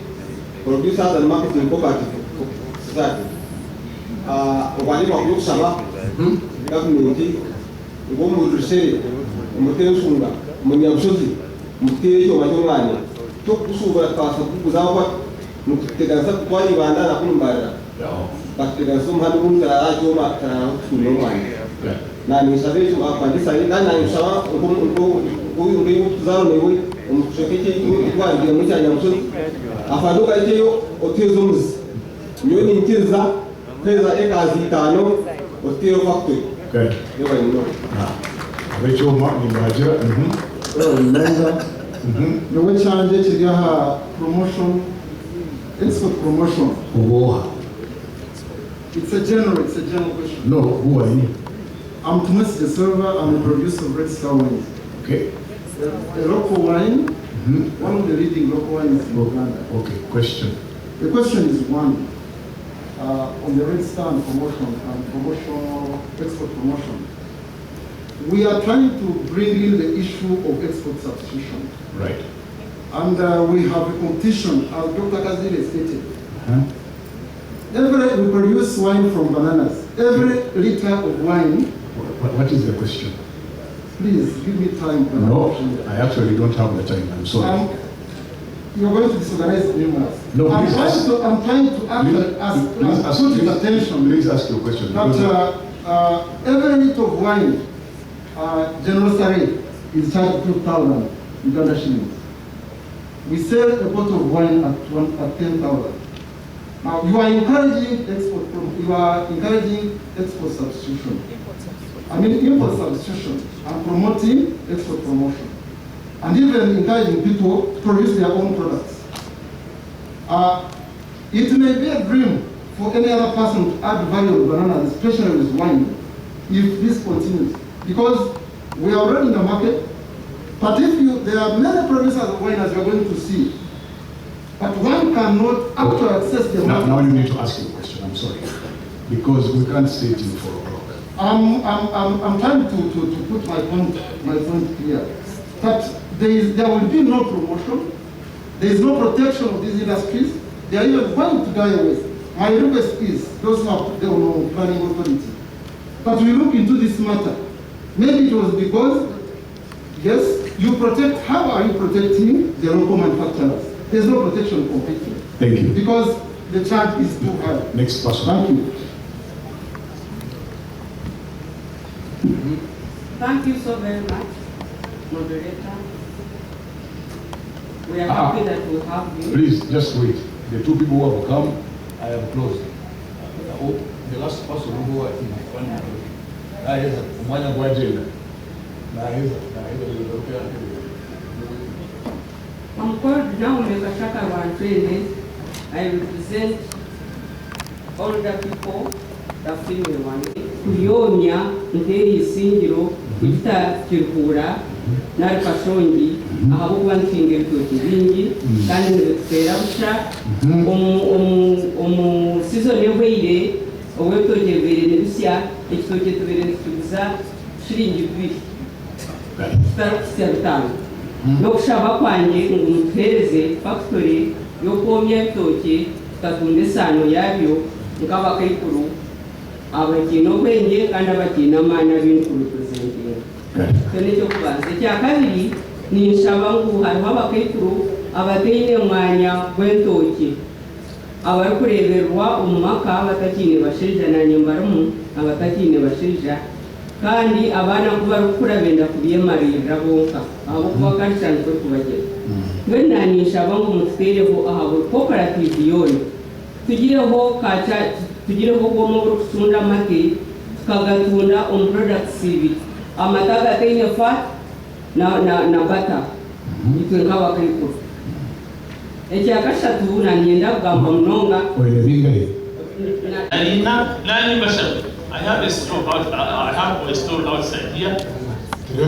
Speaker 16: Producers and Marketing Cooperative Society. Walimu wa kusaba, government, ugomu rushe, umutensunga, umunyabushozi, muteye cyo majongane, cyo kusubira kwasa kuzawa, muteganza kwani bandana kumbara. Bateganza umhanu kumutara ajoma kana kunomani. na nisaba ejo akwandisa kandi na nisaba uyu uri tuzaro newe umushekeke twangiye muri cyanya musozi afaduka icyo otezo muzi niyo ninkiza kweza ekazi 5 otero factory niba yino
Speaker 13: abecho ma ni bagira
Speaker 17: neza niwe cyanje kigaha promotion export promotion
Speaker 13: uboha.
Speaker 17: It's a general question.
Speaker 13: No, who are you?
Speaker 17: I'm Thomas the Server. I'm a producer of Red Star wines.
Speaker 13: Okay.
Speaker 17: A local wine, one of the leading local wines in Uganda.
Speaker 13: Okay, question.
Speaker 17: The question is one, on the Red Star and promotional, export promotion. We are trying to bring in the issue of export substitution.
Speaker 13: Right.
Speaker 17: And we have a competition, as Dr. Kazile stated. We produce wine from bananas. Every liter of wine.
Speaker 13: What is the question?
Speaker 17: Please give me time.
Speaker 13: No, I actually don't have the time. I'm sorry.
Speaker 17: You're going to disorganize the numerals.
Speaker 13: No,
Speaker 17: I'm
Speaker 13: please ask.
Speaker 17: trying to put his attention.
Speaker 13: Please ask your question.
Speaker 17: That every liter of wine, Gen.Salim is charged 2,000 Uganda shillings. We sell a bottle of wine at 10,000. Now you are encouraging export substitution. I mean import substitution and promoting export promotion. And even encouraging people to produce their own products. It may be a dream for any other person to add value of bananas, especially with wine, if this continues. Because we are already in the market, but if there are many producers of wine as you're going to see, but one cannot actually access the market.
Speaker 13: Now you need to ask your question, I'm sorry. Because we can't stay till 4 o'clock.
Speaker 17: I'm trying to put my point clear. That there will be no promotion, there is no protection of these industries, they are even going to die away. My request is, those who are there on planning authority, that we look into this matter. Maybe it was because, yes, you protect, how are you protecting the local manufacturers? There's no protection completely.
Speaker 13: Thank you.
Speaker 17: Because the charge is too high.
Speaker 13: Next person.
Speaker 17: Thank you.
Speaker 18: Thank you so very much, moderator. We are happy that we have you.
Speaker 13: Please, just wait. The 2 people who have come, I have closed. The last person who I think
Speaker 18: I'm called now Mekashaka Wantwene. I represent older people, the female one. Kuyonya, Nderi Singiro, Ita Kirkura, Narkashongi, Ahabuan Finger to Kiringi, Kandi Ferabsha, Season Away, Oweto de Venecia, Extoget Venezuela, Shringi. Sertano. Nokushaba kwanje ngumuteze factory yokomye toki tatunde sano yabyo nkaba kayikuru abakino kwenge kandi abakina mana binkuru presenting. Kene cyo kubanza cya kabiri ni nshaba ngo hariho abakayikuru abateye mwanya gwentoki abari kureberwa umumaka abatakine bashija na nyambaramu abatakine bashija kandi abana kuba rukura benda kubiyemarira bonka abo kuba kandi cyane ko kubagera wenda nishaba ngo mutwereho ahabo cooperative yone tugireho go mu rusunda make tukagatunda product CV amata gatenya fat na bata itwe nkaba kayiko ekya kashatu na nyenda kugamba munonga
Speaker 19: nani bashaka. I have a store outside here.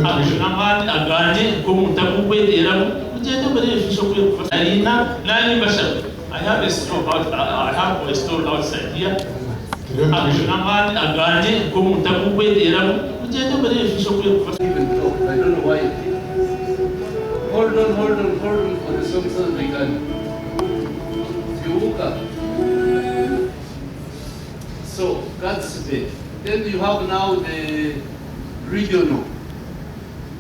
Speaker 19: Akishunamani agane kumutakukwedera mujende bari fisho kwe alina nani bashaka. I have a store outside here. Akishunamani agane kumutakukwedera mujende bari fisho kwe
Speaker 7: I don't know why. Hold on for the song so they can. So that's it. Then you have now the regional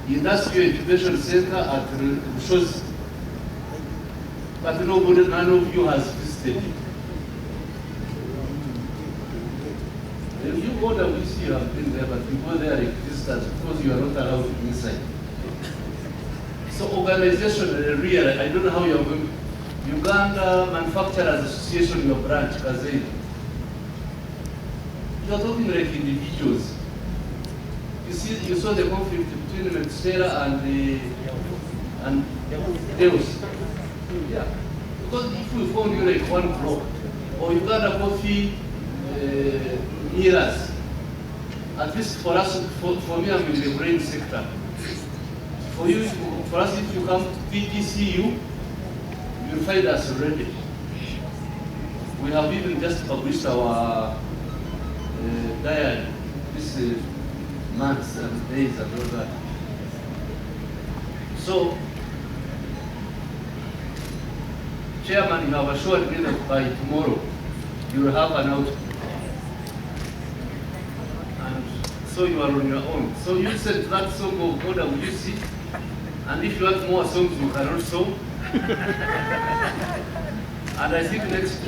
Speaker 7: industrial incubation center at Rushozi. But none of you has visited it. you go to WC, you have been there, but you go there like visitors because you are not allowed inside. So organization, really, I don't know how you are going. Uganda Manufacturers Association, your branch, Kazei. You are talking like individuals. You see, you saw the conflict between Metsera and Deus. Yeah. Because if we found you like one block, or Uganda coffee mirrors, at least for us, for me, I'm in the grain sector. For you, for us, if you come to PTCU, you'll find us already. We have even just published our diary this months and days and all that. So, Chairman, you have assured me that by tomorrow you will have an output. And so you are on your own. So you said that song of OWC, and if you want more songs, you can also. And I think next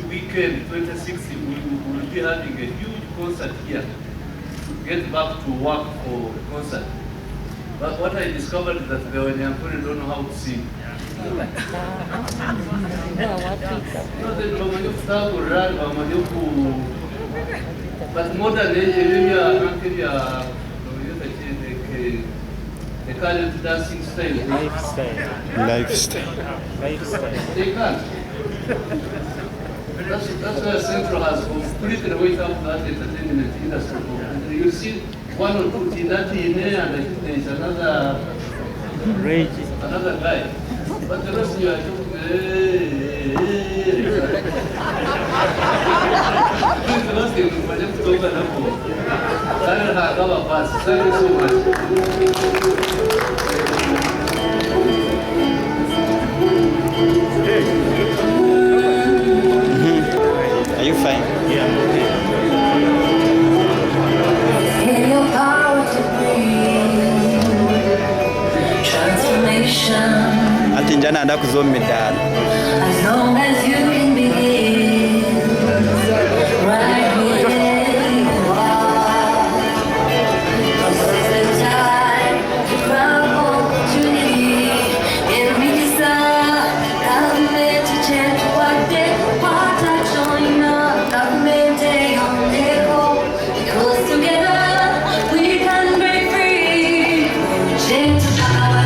Speaker 7: weekend, 26th, we will be having a huge concert here to get back to work for the concert. But what I discovered is that the Ankole don't know how to sing. But modern the current dancing style.
Speaker 5: Lifestyle.
Speaker 7: They can't. That's why Central has completely wake up that entertainment industry. You see one or two Tinati in there, and I think there is another guy. But the rest of you are talking, the last thing we want to talk about. Thank you so much.
Speaker 5: Are you fine? Yeah.
Speaker 20: In your power to bring transformation.
Speaker 5: Ati njana anda kuzomedala.
Speaker 20: As long as you can begin right where you are. This is the time to grab opportunity and release government to change what they want to join up. Government they on their go because together we can break free. Change to power.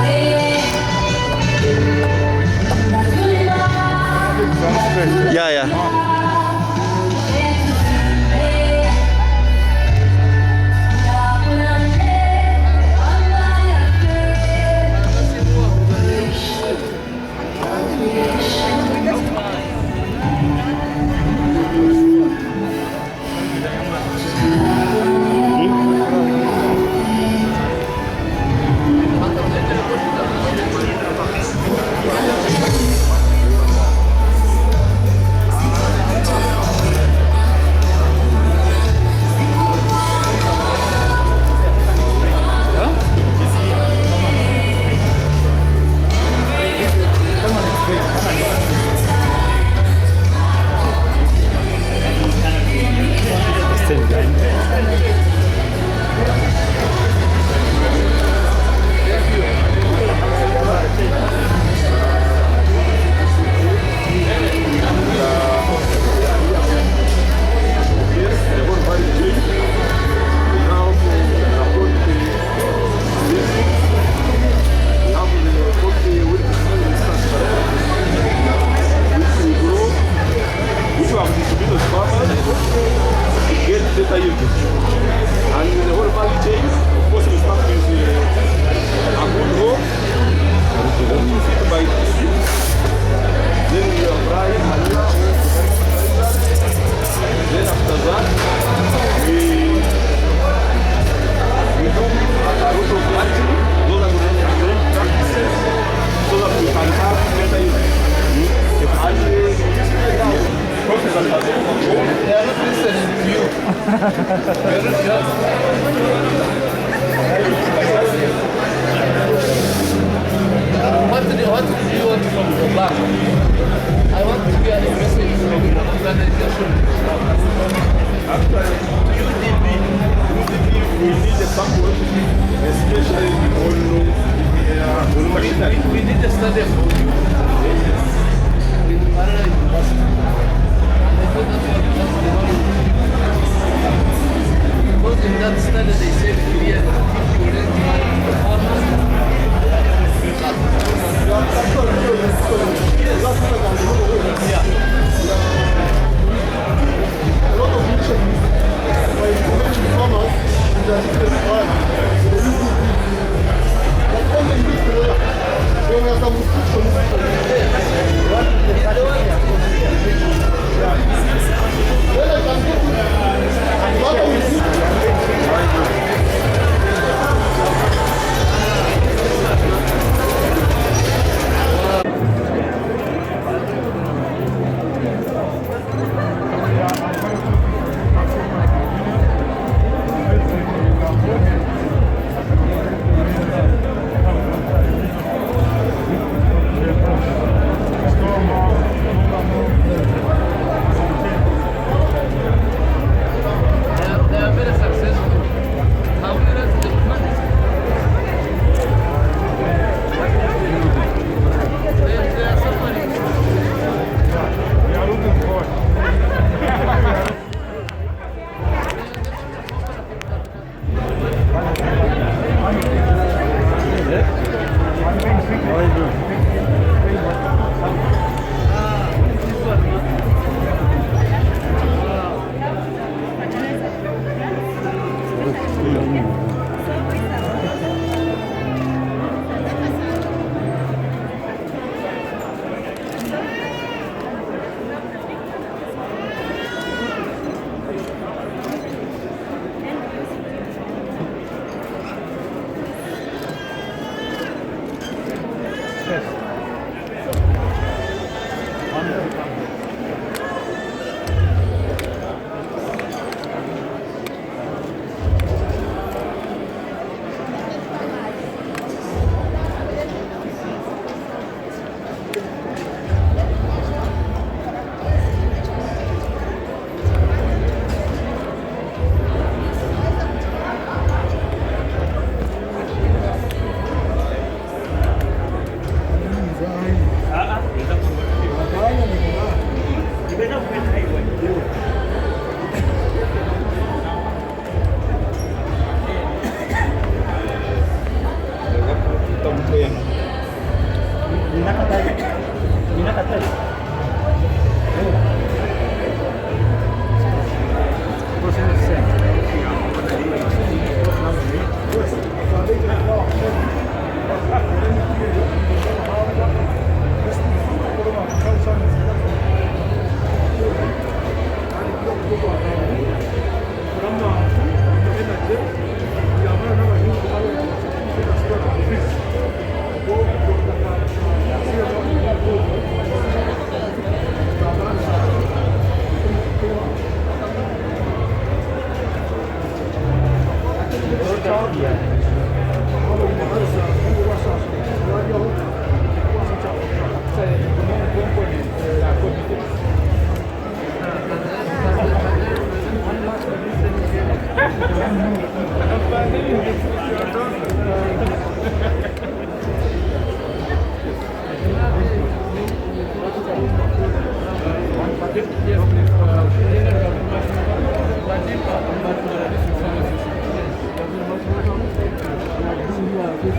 Speaker 10: Then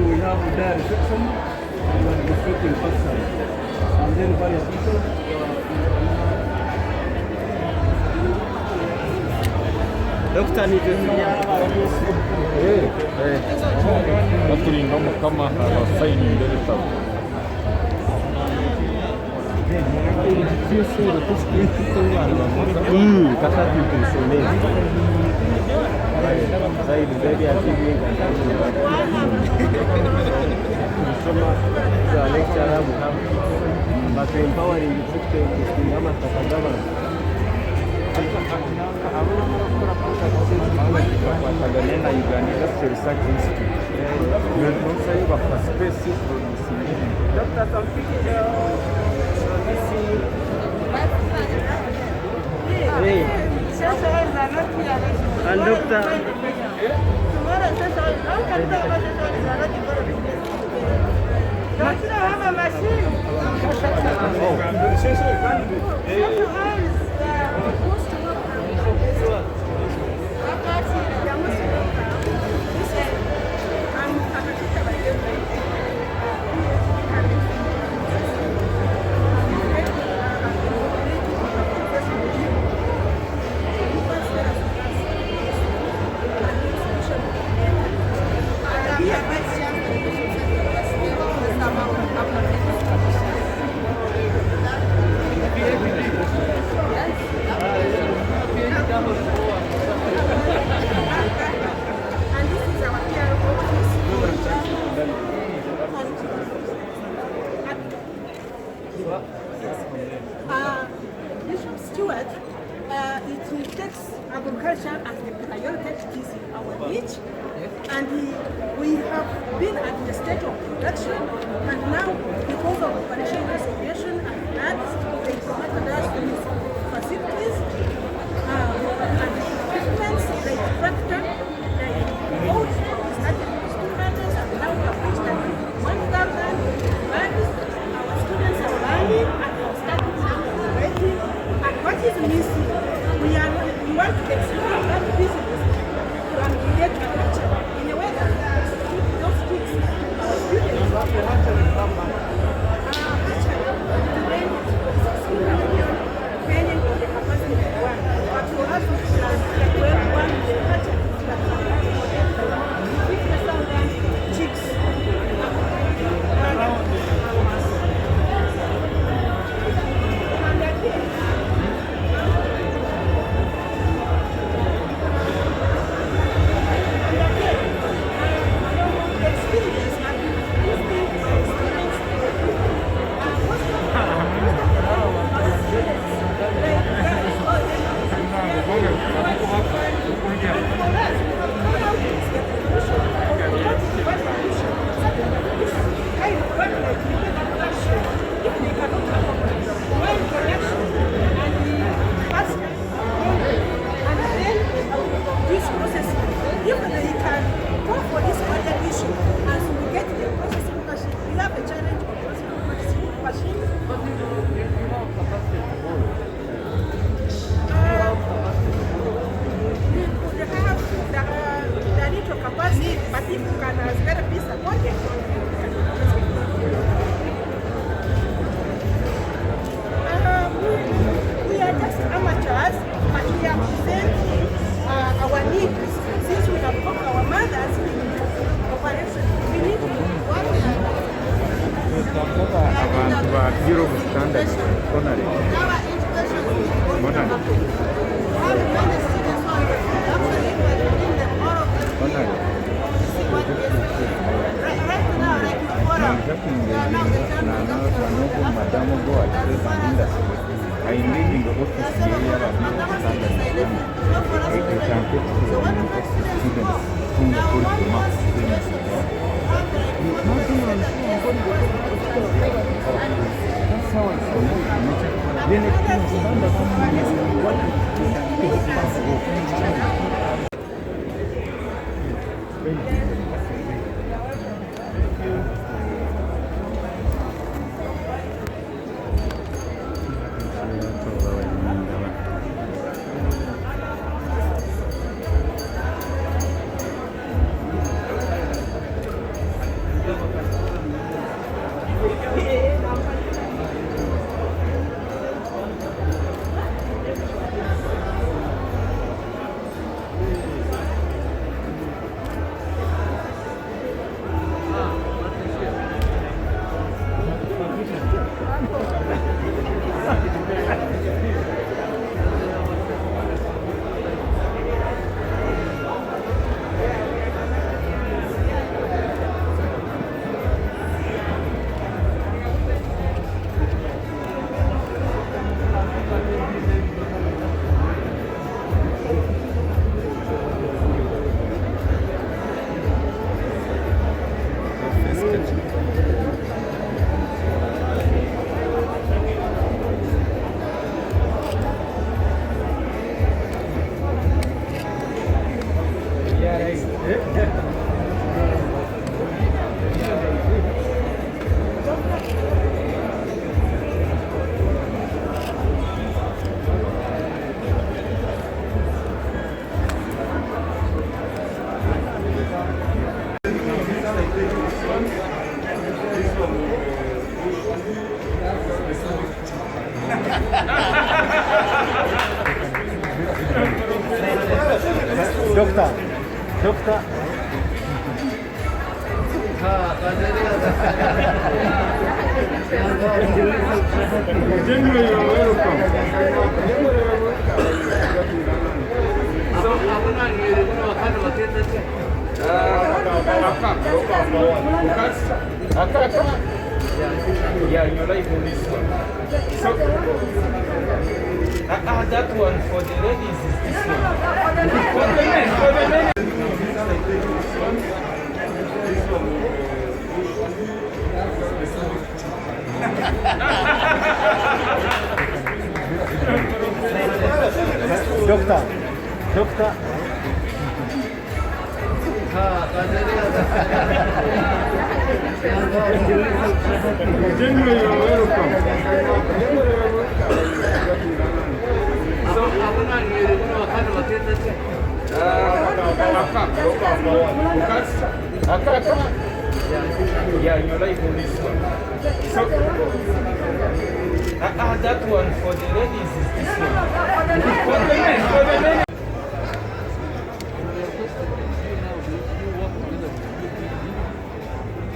Speaker 10: we have the reception and the discussing person, and then various people.
Speaker 5: Dr.
Speaker 21: baturinda umukama abasaini imbere tabo
Speaker 5: zaidi zaidi ya TV za lecture hapo but empowering the system kama takadama
Speaker 21: Tanzania na Uganda Industrial Research Institute. Sasa hivi kwa space Dr.
Speaker 5: and Dr.
Speaker 22: Bishop Stewart, it takes agriculture as the priority. It is in our niche, and we have been at the state of production, and now because of Operation Restoration and floods, they promoted us to these facilities and equipment like tractor, like boats. We started with 200 and now we have reached 1,000 bags. Our students are learning and we have started now operating. And what is missing? We want to explore that business and create a culture in a way that those kids, our students, training for the capacity of one. But for us, like one, the culture is like chicks.
Speaker 21: Doctor. Yeah, you like this one. So, that one for the ladies is this one. For the men. Doctor. Generally, you're welcome. So, yeah, you like this one. So, that one for the ladies is this one. For the men.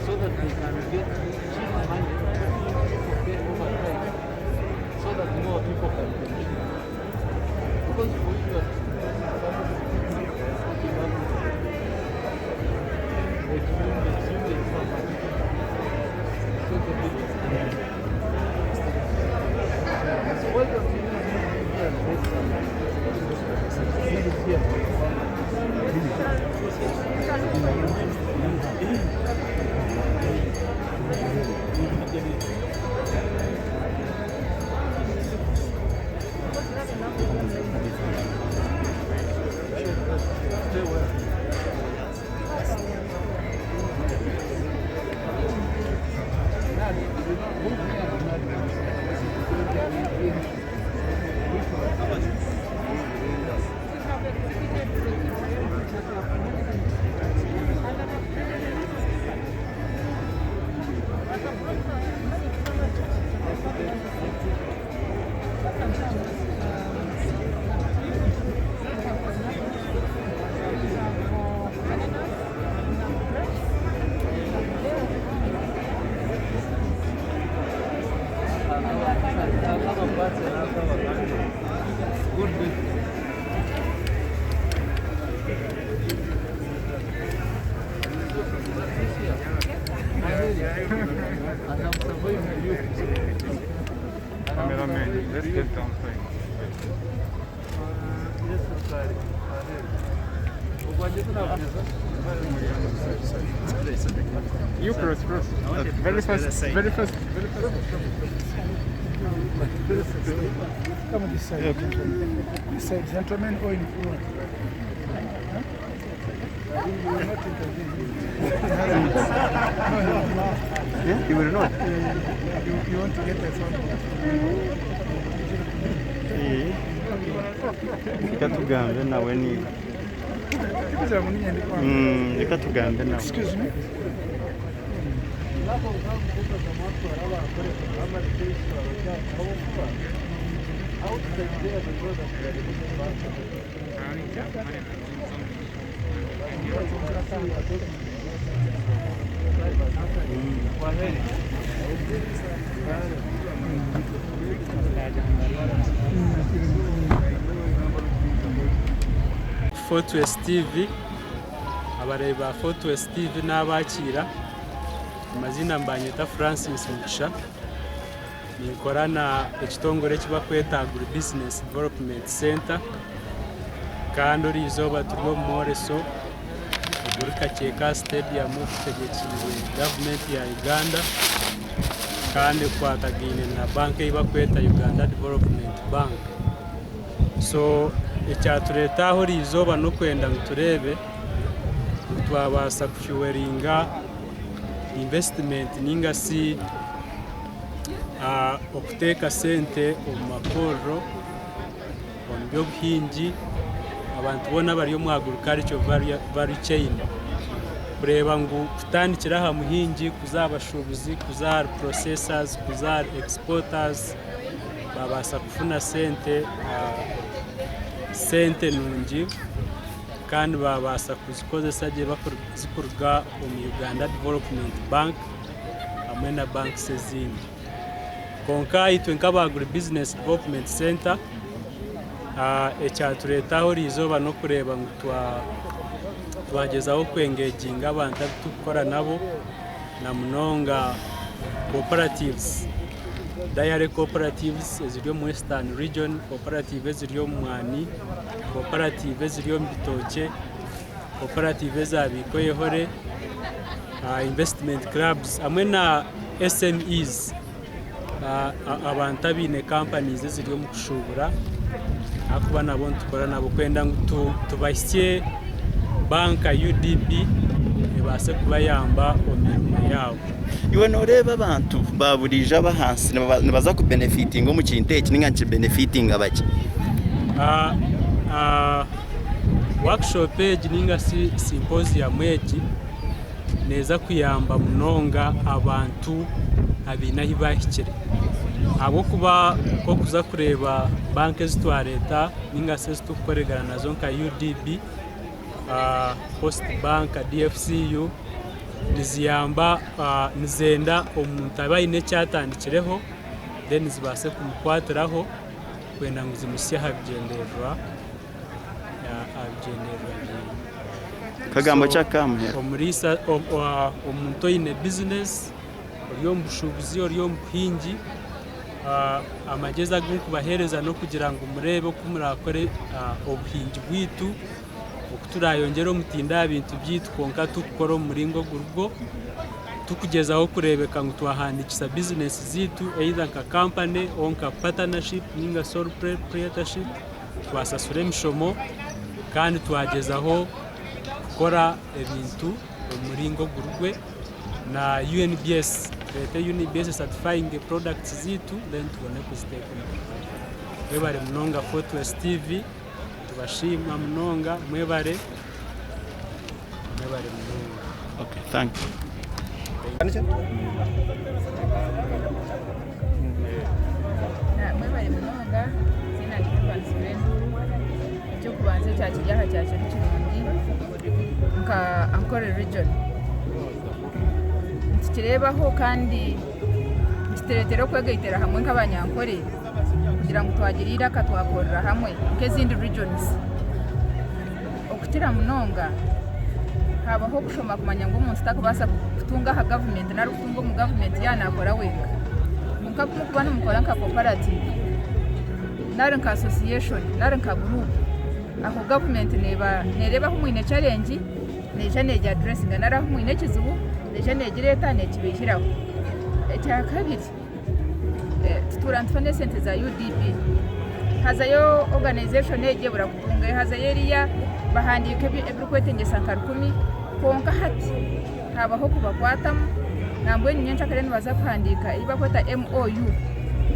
Speaker 7: So that they can get cheap money for pay overtime, so that more people can contribute. Because for you,
Speaker 21: Let's get down playing. You cross. Very fast.
Speaker 1: Come on this side. Okay. This side, gentlemen, or in front. You will not intervene.
Speaker 5: Yeah, you will not.
Speaker 1: You want to get a phone
Speaker 5: Reka tugambe nawe niba. Reka tugambe nawe.
Speaker 1: Excuse me.
Speaker 3: Photos TV abareba Photos TV n'abakira amazina mbanyita Francis Mugisha nikorana ekitongore kiba kweta Business Development Center kandi uri izoba turwo Moreso Burika Cheka Stadium kutegekiriwe government ya Uganda kandi kwatagine na banki iba kweta Uganda Development Bank. So icyaturetaho rizoba no kwenda nguturebe twabasa kufuweringa investment ninga si okuteka sente omumakoro omubyo buhingi abantu bona bari mu agriculture value chain kureba ngo kutandikira ha muhingi kuzabashubuzi kuzar processors kuzar exporters babasa kufuna sente nungi kandi babasa kuzikozesa je bakurga mu Uganda Development Bank hamwe na bank sezindi konka itwe nk'aba Business Development Center ecyaturetaho rizoba no kureba ngo twagezaho kwengeginga abantu tukora nabo na munonga cooperatives diary cooperatives eziryo mu Western Region, cooperative eziryo mu Mwani, cooperative eziryo mu Bitoke, cooperative ezabikoyehore, investment clubs hamwe na SMEs abantu abine companies eziryo mu kushubura akuba nabo tukora nabo kwenda ngo tubashye banka UDB ebase kubayamba omirimo yabo.
Speaker 5: Iwe noreba abantu baburije abahansi nibaza ku benefiting mu kinteke ninga nche benefiting abaki
Speaker 3: workshop page ninga symposium eji neza kuyamba munonga abantu abina hibahikire abo kuba ko kuza kureba banke zitwa leta ninga se tukoregana nazo nka UDB Post Bank DFCU niziyamba nizenda omuntu abayine cyatandikireho then zibase kumukwatiraho kwenda ngo zimusye habigenderwa
Speaker 5: kagambo cyakamwe
Speaker 3: omurisa omuntu ine business oriyo mbushubuzi oriyo mbuhingi amageza gukubahereza no kugira ngo murebe ko murakore obuhingi bwitu okuturayongera omutinda abintu byitu konka tukora muringo gurgo tukugezaho kurebeka ngo twahandikisa business zitu either nka company or nka partnership ninga sole proprietorship twasasure mishomo kandi twagezaho gukora ebintu muringo gurugwe na UNBS leta UNBS certifying the products zitu then tubone kuziteka webare munonga Photos TV tubashima munonga mwebare munonga.
Speaker 5: Okay, thank you.
Speaker 4: Mwebare munonga zina kibansirendu cyo kubanze cyakijyaha cyacyo cy'Uburundi nka Ankole region kirebaho kandi kiteretero kwegayitera hamwe nk'abanyankore kugira ngo twagirira katwakorera hamwe nk'izindi regions okutira munonga habaho kushoma kumanya ngo umuntu takubasa kutunga ha government na rutungo mu government yanakora wenga mukakuba n'umukora nka cooperative nari nka association nari nka group ako government nereba humwe challenge neje neje addressing nara humwe kizubu neje neje leta nekibishiraho cya kabiri tuturantfane sente za UDB hazayo organization eje burakutunga hazayo riya bahandike ebikwetengesa 10 konka hati habaho kubakwatamu nambwe nyencha kare baza kuhandika iba kweta MOU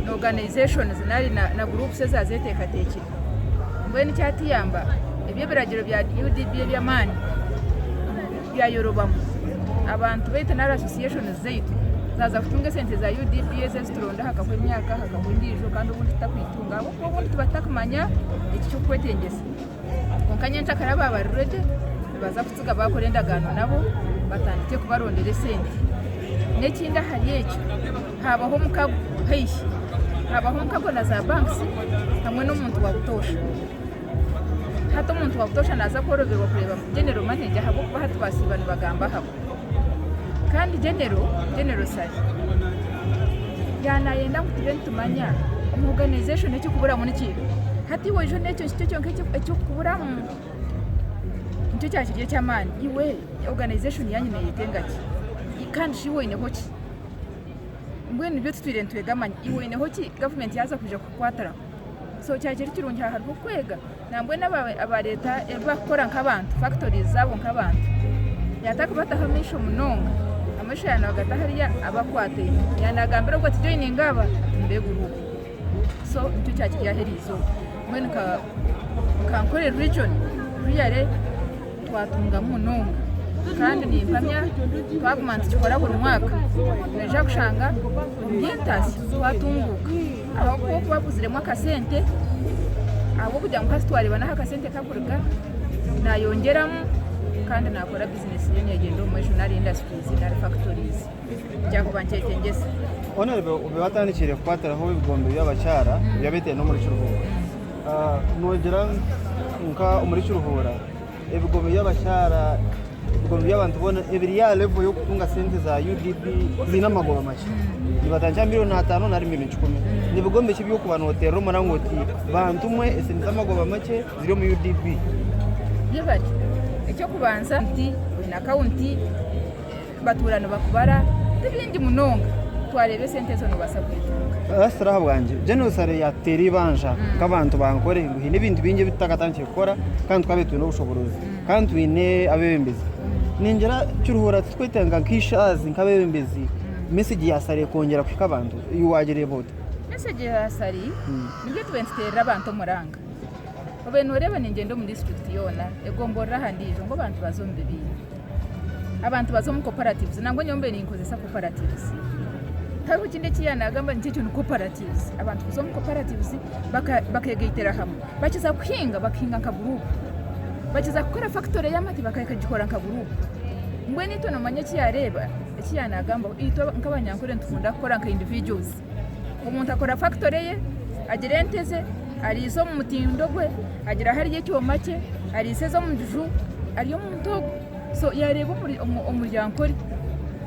Speaker 4: na organizations nari na groups zazetekateke mbweni cyatiyamba ibyo biragiro bya UDB by'amani bya Yoruba abantu bete na associations zeitu zaza kutunga sente za UDB zesituronda hakakwe imyaka hakakundijo kandi ubundi tutakwitunga abo ubundi tubatakumanya iki cyo kwetengeza konkanyencha kare babarurede baza kutsuga bakorendagano nabo batandike kubarondera sente n'ekindi hari ekyo habaho mukago heishi habaho mukago na za banks hamwe n'umuntu wabutosha hata umuntu wabutosha naza koroberwa kureba general manager habo kuba hatubasibana bagamba habo kandi general Saleh yanayenda kutire ntumanya organization ecyo kubura mu niki hati wo jo necyo cyo kubura mu nicyo cyakiriye cy'amani iwe organization yanyu nayitengaki kandi shiwe ne hoki mbwe nibyo tutwire ntwegamanya iwe ne hoki government yaza kuja kukwatara so cyakiri kirungi harwo kwega nambwe aba leta bakora nk'abantu factories zabo nk'abantu yatakubata hamisho munonga amasho yanagata hariya abakwate yanagambira ko joining aba mbeguru so nicyo cyakiri yaherizo mbwe Ankole region riyare twatunga munonga kandi ni impamya twagumanza gikora buri mwaka neja kushanga byentasi twatunguka aho ko babuziremo akasente abo kujya mu kasitwari bana akasente kakurika nayongeramo kandi nakora business y'nyegendo mu journal industries na factories cyako bancetengese
Speaker 6: honorable ubewatandikiye kwataraho ibigombe by'abacyara byabete no muri cyuruhura nogera nka muri cyuruhura ibigombe by'abacyara ibigombe by'abantu bona ebiri ya level yo kutunga sente za UDB zina magoba make nibatanja miliyoni 5 na 1010 nibigombe kibyo ku bantu hotero marangoti bantu mwe esente za magoba make ziri mu UDB
Speaker 4: yebati icyo kubanza nti na county baturana bakubara n'ibindi munonga twarebe sente zo nobasabwitunga
Speaker 6: asira bwanje Gen.Salim yatera ibanja kabantu bankore nguhi n'ibindi binge bitagatangiye gukora kandi twabetuye no bushobozi kandi twine abebembezi ninjira cyuruhura twitanga nkishazi nk'abebembezi message ya Saleh kongera kwikabantu yuwagire bote
Speaker 4: message ya Saleh nibyo twentera abantu muranga obentu reba ningendo mu district yona egombora handijo ngo abantu bazombe bi abantu bazomu cooperatives nango nyombe ni inkozesa cooperatives tabu kinde kiyanagamba nicyo cooperatives abantu bazomu cooperatives bakayegeitera hamwe bakiza kuhinga bakinga nka group bakiza gukora factory y'amati bakayikagikora nka group mbwe nito nomanye kiyareba kiyanagamba ito nkabanyankore ntukunda gukora nka individuals umuntu akora factory ye agire nteze ari izo mu mutindo gwe agira hari y'icyo make ari isezo mu juju ari yo mu ntogo so yareba umuryankore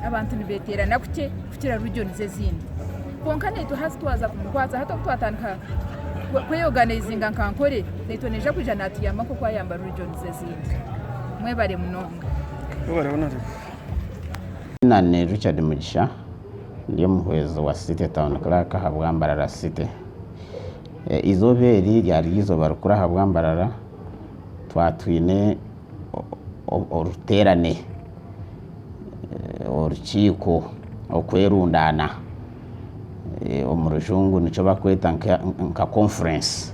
Speaker 4: abantu nibeterana kuke kukira region zezindi konkane to has twaza kumukwaza hato twatanka kwe organizing Ankole nito neje kujana atiyamba ko kwayamba region zezindi mwe bare munonga
Speaker 6: barabona
Speaker 8: nane Richard Mugisha ndiye muhwezo wa City Town Clerk habwambarara City izoberi ryari izo barukura habwambarara twatwine oruterane urukiko okwerundana omurujungu nico bakweta nka conference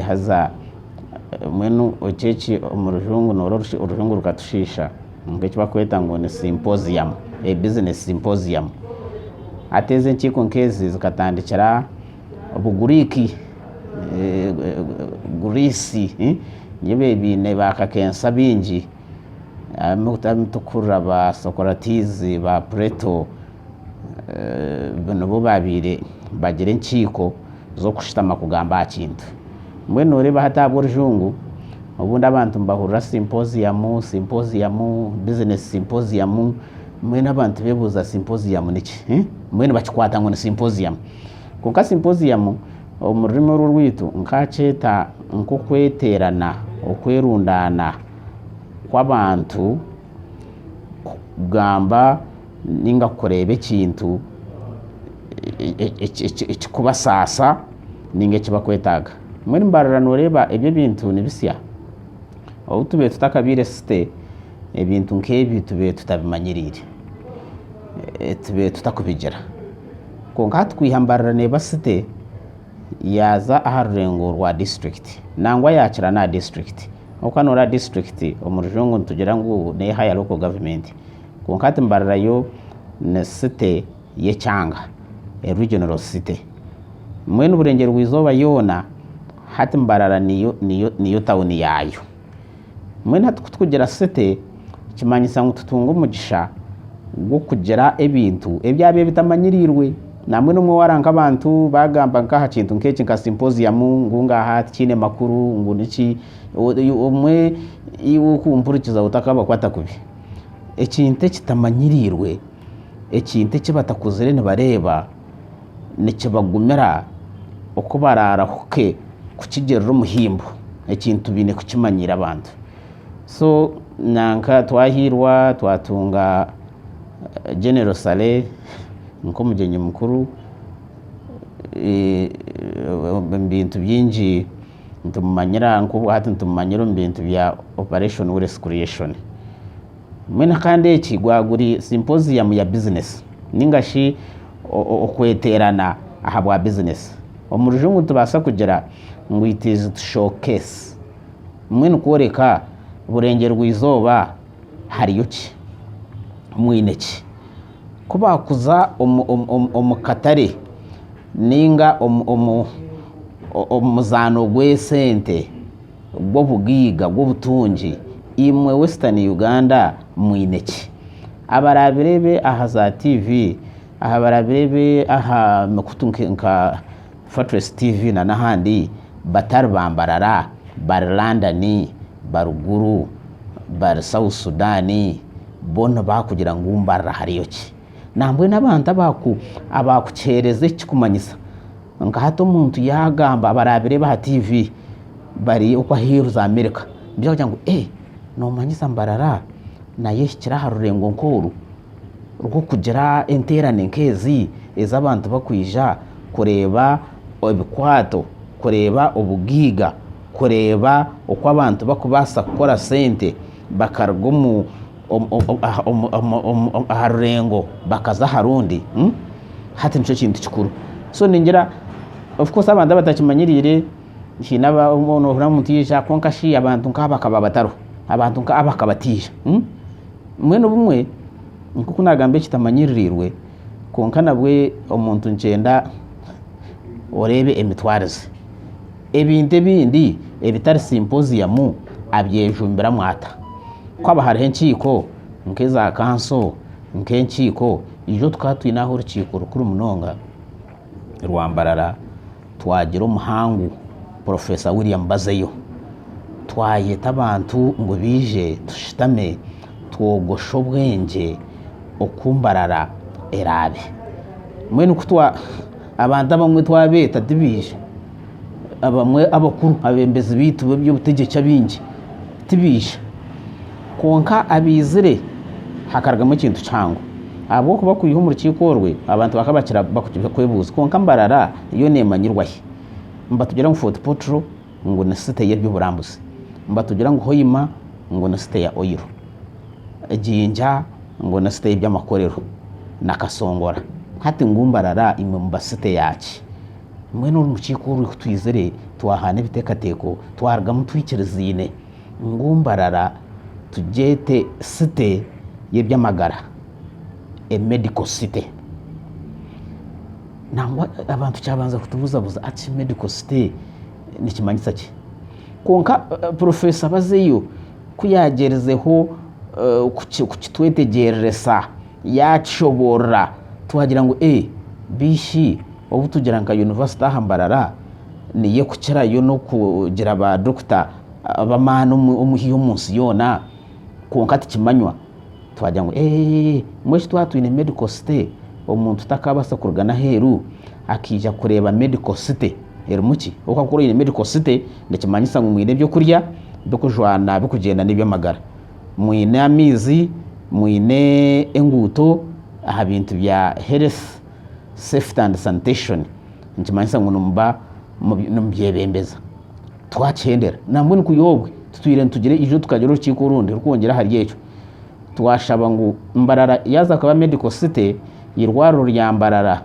Speaker 8: haza mwenu ochechi omurujungu urujungu rukatushisha ngecyo bakweta ngo ni symposium business symposium ateze nchiko nkezi zikatandikira obuguriki gurisi nyebe bine bakakensa bingi mutukura ba Socrates ba Plato bano babire bagire nchiko zo kushitama kugamba kintu mwene ureba hatabwo rujungu ubundi abantu mbahurira symposium business symposium mwene abantu bebuza symposium niki mwene bakikwata ngo ni symposium kuka symposium umurimo rw'itu nkaceta nkokweterana okwerundana kwabantu kugamba ninga kurebe kintu ekikubasasa ninge kibakwetaga mwene mbarara noreba ebyo bintu nibisya aho tube tutakabire site ebintu nkebi tube tutabimanyirire tube tutakubigira konka twihambarira neba site yaza aharurengo rwa district nangwa yakira na district okanora district omurjongo tugira ngo ne higher local government konka timbarira yo ne site ye cyanga regional city mwene uburengero rwizoba yona hatimbarara niyo town yayo mwene hatukugera site kimanyisa ngo tutunga umugisha gwo kugera ebintu ebyabe bitamanyirirwe namwe no mwaranka abantu bagamba nkaha kintu nk'eki nka Symposium ngunga hati kine makuru nguniki umwe iwo kumpurikiza utakaba kwata kubi ekinte kitamanyirirwe ekinte kibatakuzire ne bareba nikibagumira uko bararahuke kukigerera umuhimbo ekintu bine kukimanyira abantu so nanka twahirwa twatunga General Saleh nko mugenyi mukuru bintu byinji ntumanyira nko hati ntumanyira bintu bya operation risk creation mwena kandi ekigwaguri Symposium ya business ningashi okweterana ahabwa business omurujungu tubasa kugera ngo it is to showcase mwene koreka burengero rwizoba hariyo ki mwineki kuba kuza omukatare ninga omuzano gwesente gwo bugiga gwo butunji imwe Western Uganda mwineki abarabirebe aha za TV aha barabirebe aha makutunke nka Fortress TV na nahandi batari bambarara bar London baruguru bar South Sudani bona bakugira ngo umbarara hariyo ki nambwe n'abantu abakucereze kikumanyisa nka hato umuntu yagamba barabire ba TV bari uko hiru za America byo cyangwa no manyisa mbarara naye kiraharurengo nkuru rwo kugera enterane nkezi ez'abantu bakwija kureba ebikwato kureba obugiga kureba uko abantu bakubasa gukora sente bakargumu aharurengo bakaza harundi hati nico kintu kikuru so ningira of course abantu batakimanyirire hinaba umuntu uramutisha konkashi abantu nk'abakaba bataro abantu nk'abakabatisha mwe no bumwe nkuko nagambe kitamanyiririrwe konkana bwe omuntu ncenda orebe emitwarize ebinde bindi ebitari Symposium abyejumbira mwata kwaba hari henkiko nkeza kanso nkenkiko ijo twatwinaho urukiko rukuru munonga rwambarara twagira umuhangu Professor William Bazeyo twayeta abantu ngo bije tushitame twogosha ubwenge okumbarara erabe mwene kutwa abantu abamwe twabeta tibije abamwe abakuru abembezi bitu by'ubutegeka bingi tibije konka abizire hakaragamo ikintu cyango abo kuba kuyiho mu rukiko rwe abantu bakabakira bakwebuza konka mbarara iyo nemanyirwahe mbatugera ngo Fort Portro ngo na site y'by'uburambuzi mbatugera ngo Hoima ngo na site ya Oiro Jinja ngo na site y'by'amakorero na Kasongora hati ngumbarara imwe mu basite yaki mwe no mu rukiko rwe twizere twahane bitekateko twarga mutwikirezine ngumbarara tujete site y'ebyamagara medical city nangwa abantu cyabanza kutubuzabuza ati medical city nikimanyisa ki konka Professor Bazeyo kuyagerezeho kukitwetegereresa yachobora tuhagira ngo bishi obu tugira nka university ahambarara niye kukira yo no kugira ba doctor abamana umuhiyo munsi yona konka tikimanywa twagira ngo mweshi twatwine medical city omuntu takabasa kurugana heru akija kureba medical city erumuki uko akuru ine medical city ndakimanyisa ngo mwine byo kurya byo kujwana byo kugenda n'ibyo magara mwine amizi mwine enguto aha bintu bya health safety and sanitation ndakimanyisa ngo numba mubyebembeza twakendera namwe kuyobwe tutwire tugire ijo tukagera urukiko rundi rukongera hari yecho twashaba ngo Mbarara yaza kuba medical city yirwaro rya Mbarara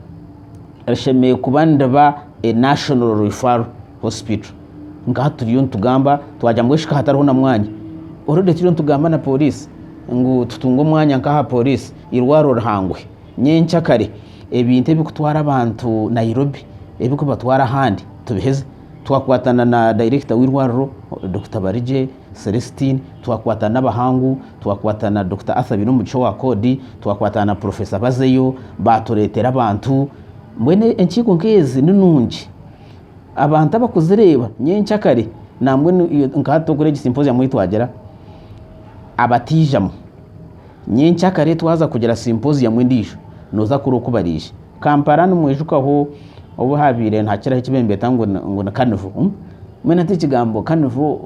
Speaker 8: rishemeye kubandaba a national referral hospital ngaha turiyo ntugamba twajya ngo shika hatariho na mwanya urode turiyo ntugamba na polisi ngo tutunga umwanya nkaha polisi irwaro rahangwe nyencha kare ebinte bikutwara abantu Nairobi ebiko batwara handi tubiheze twakwatana na director w'irwaro Dr. Barije Celestine, twakwatana n'abahangu, twakwatana na Dr. Athabino Muco wa Kodi, twakwatana na Professor Bazeyo, baturetera abantu mwene enkiko nkezi ninungi abantu abakuzireba nyencha kare namwe nkato kuri Symposium mwitwagera abatijamo nyencha kare twaza kugera Symposium ndisho noza kuri okubarisha Kampala numwejukaho obu habire ntakira ikibembeta ngo na Carnival mwene atikigambo Carnival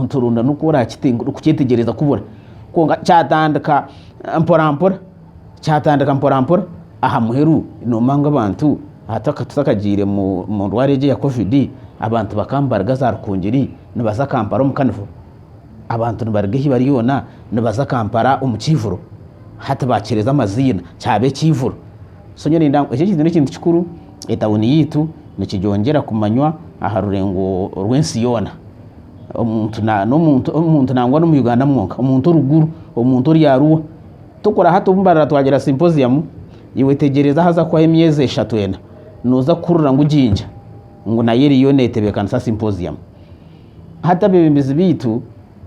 Speaker 8: turunda nukura kukitegereza kubura ko cyatandika mpora aha muheru no manga abantu hataka tutakagire mu ndwareje ya covid abantu bakambaraga za rukungiri nibaza Kampala mu Carnival abantu nibargehi bariyona nibaza Kampala umukivuro hata bakireza amazina cyabe kivuro so nyene ndango iki kintu kikuru etawuni yitu nikijongera kumanywa aha rurengo rwensiyona umuntu nangwa no mu Uganda mwonka umuntu ruguru umuntu ryaruwa tukora hato Mbarara twagera Symposium iwetegereza haza kwa emyeze 3 noza kurura ngo ujinja ngo nayeri yonetebekana sa Symposium hata bebembizi bitu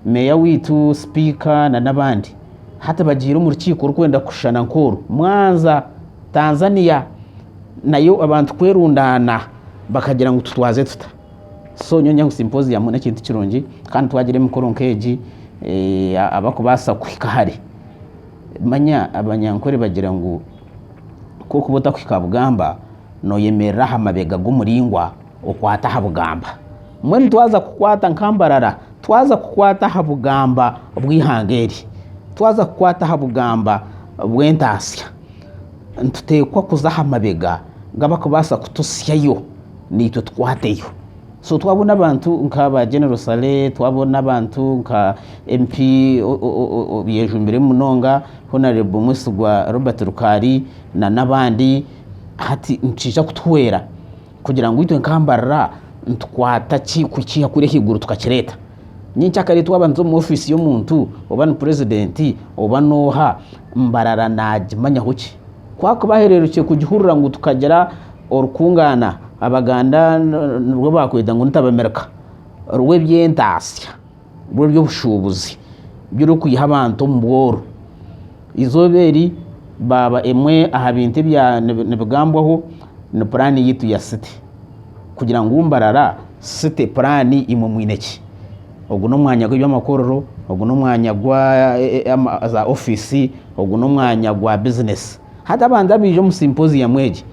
Speaker 8: meya witu speaker na nabandi hata bagira mu rukiko rukwenda kushana nkoro Mwanza Tanzania nayo abantu kwerundana bakagira ngo tutwaze tuta so nyonya Symposium na kintu kirungi kandi twagire mukoro nkeji abakubasa kwikahari manya abanyankore bagira ngo ko kubota kwikabugamba no yemera hamabega gumuringwa okwata habugamba mwene twaza kukwata nkambarara twaza kukwata habugamba bwihangeri twaza kukwata habugamba bwentasya ntutekwa kuzaha amabega ngabakubasa kutusyayo nito twateyo so twabona abantu nkaba General Saleh twabona abantu nka MP biyejumbire munonga Hon.Dr. Robert Rukaari na nabandi hati ncisha kutwera kugira ngo itwe nkambarara ntkwata kukiha kure higuru tukakireta nyincha kare twabanzo mu office yo muntu obana president obanoha Mbarara najimanya huki kwako bahereruke kugihurura ngo tukagera orukungana abaganda rwo bakweda ngo ntabamerika rwe byendasya bwo byobushubuzi byo kuyiha abantu mboro izoberi baba emwe aha bintu bya nibigambwaho no plan yitu ya city kugira ngo Mbarara city plan imumwineki ogu no mwanya gwa makororo ogu no mwanya gwa za office ogu no mwanya gwa business hata banda bijo mu Symposium mweje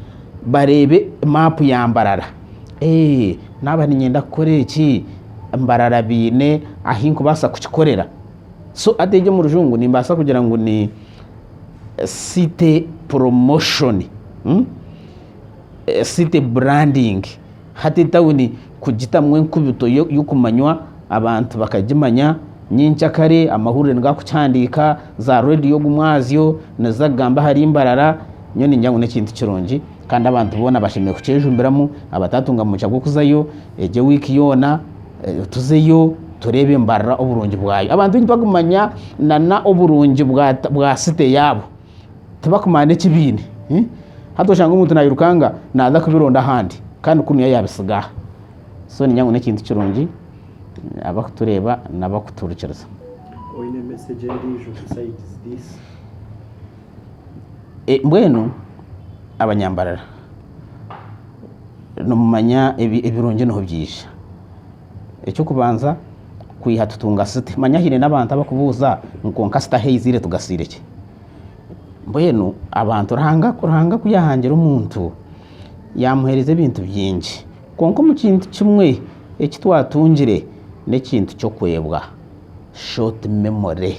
Speaker 8: barebe map ya Mbarara naba ninyenda kore iki Mbarara bine ahinko basa kukikorera so ateje mu rujungu nimbasa kugira ngo ni city promotion city branding hati tawuni kugita mwe nkubito yukumanywa abantu bakajimanya nyincha kare amahurire nga kucyandika za radio gumwazyo nazagamba hari Mbarara nyoni nyangu nekintu kirongi kandi abantu bona bashimiye kucejumbiramo abatatunga mu cyago kuzayo eje wiki yona tuzeyo turebe Mbarara oburungi bwayo abantu ntibagumanya na oburungi bwa city yabo tubakumane kibine hato shanga umuntu nayirukanga naza kubironda handi kandi kunu yabisiga so ni nyangu nekintu kirongi abakutureba nabakuturukiriza
Speaker 6: oyine message ndijo beside this
Speaker 8: mbwenu abanyambarara no mumanya ebirungi no byisha ecyo kubanza kwiha tutunga city manyahire nabantu abakubuza nkonka sta heizire tugasireke mbwenu abantu rahanga kuyahangira umuntu yamuhereze ibintu byinshi konko mu kintu kimwe ekitwatungire nekintu cyo kwebwa short memory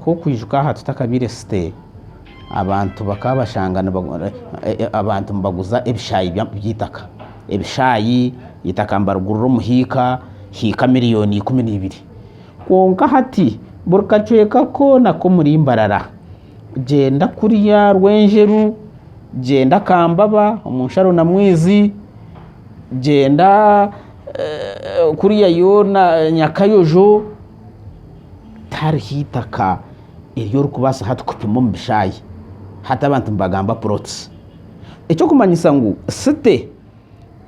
Speaker 8: ko kwijuka ha tutakabire city abantu bakabashangana abantu mbaguza ebishayi byitaka ebishayi yitakambara gururo muhika hika miliyoni 12 konka hati burukacweka ko nako muri imbarara genda kuriya Rwenjeru genda Kambaba umunsharo na Mwizi genda kuriya yona Nyakayojo tari hitaka iriyo rukubasa hatukupimo mbishayi hata abantu mbagamba prots icyo kumanyisa ngo site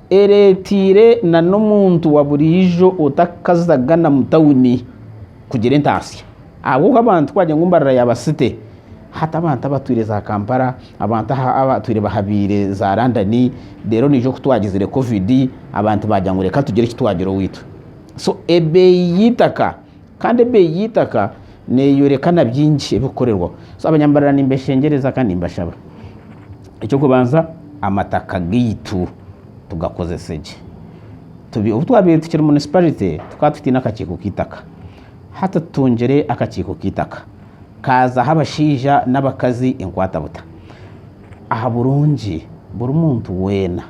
Speaker 8: eretire na n'umuntu wa burijo utakazagana mutawuni kugira intasi abo abantu twajya ngumbarara yabasite hata abantu abatwire za Kampala abantu abatwire bahabire za London rero nijo kutwagizire covid abantu bajya ngo reka tugire kitwagiro witu so ebe yitaka kandi ebe yitaka neyo rekana byinshi bikorerwa so abanyambarara nimbeshengereza kandi mbashaba icyo kubanza amataka gitu tugakoze seje tubi ubutwabire tukiri municipality twatwiti nakakiko kitaka hata tungere akakiko kitaka kaza habashija n'abakazi inkwatabuta aha burungi buri muntu wena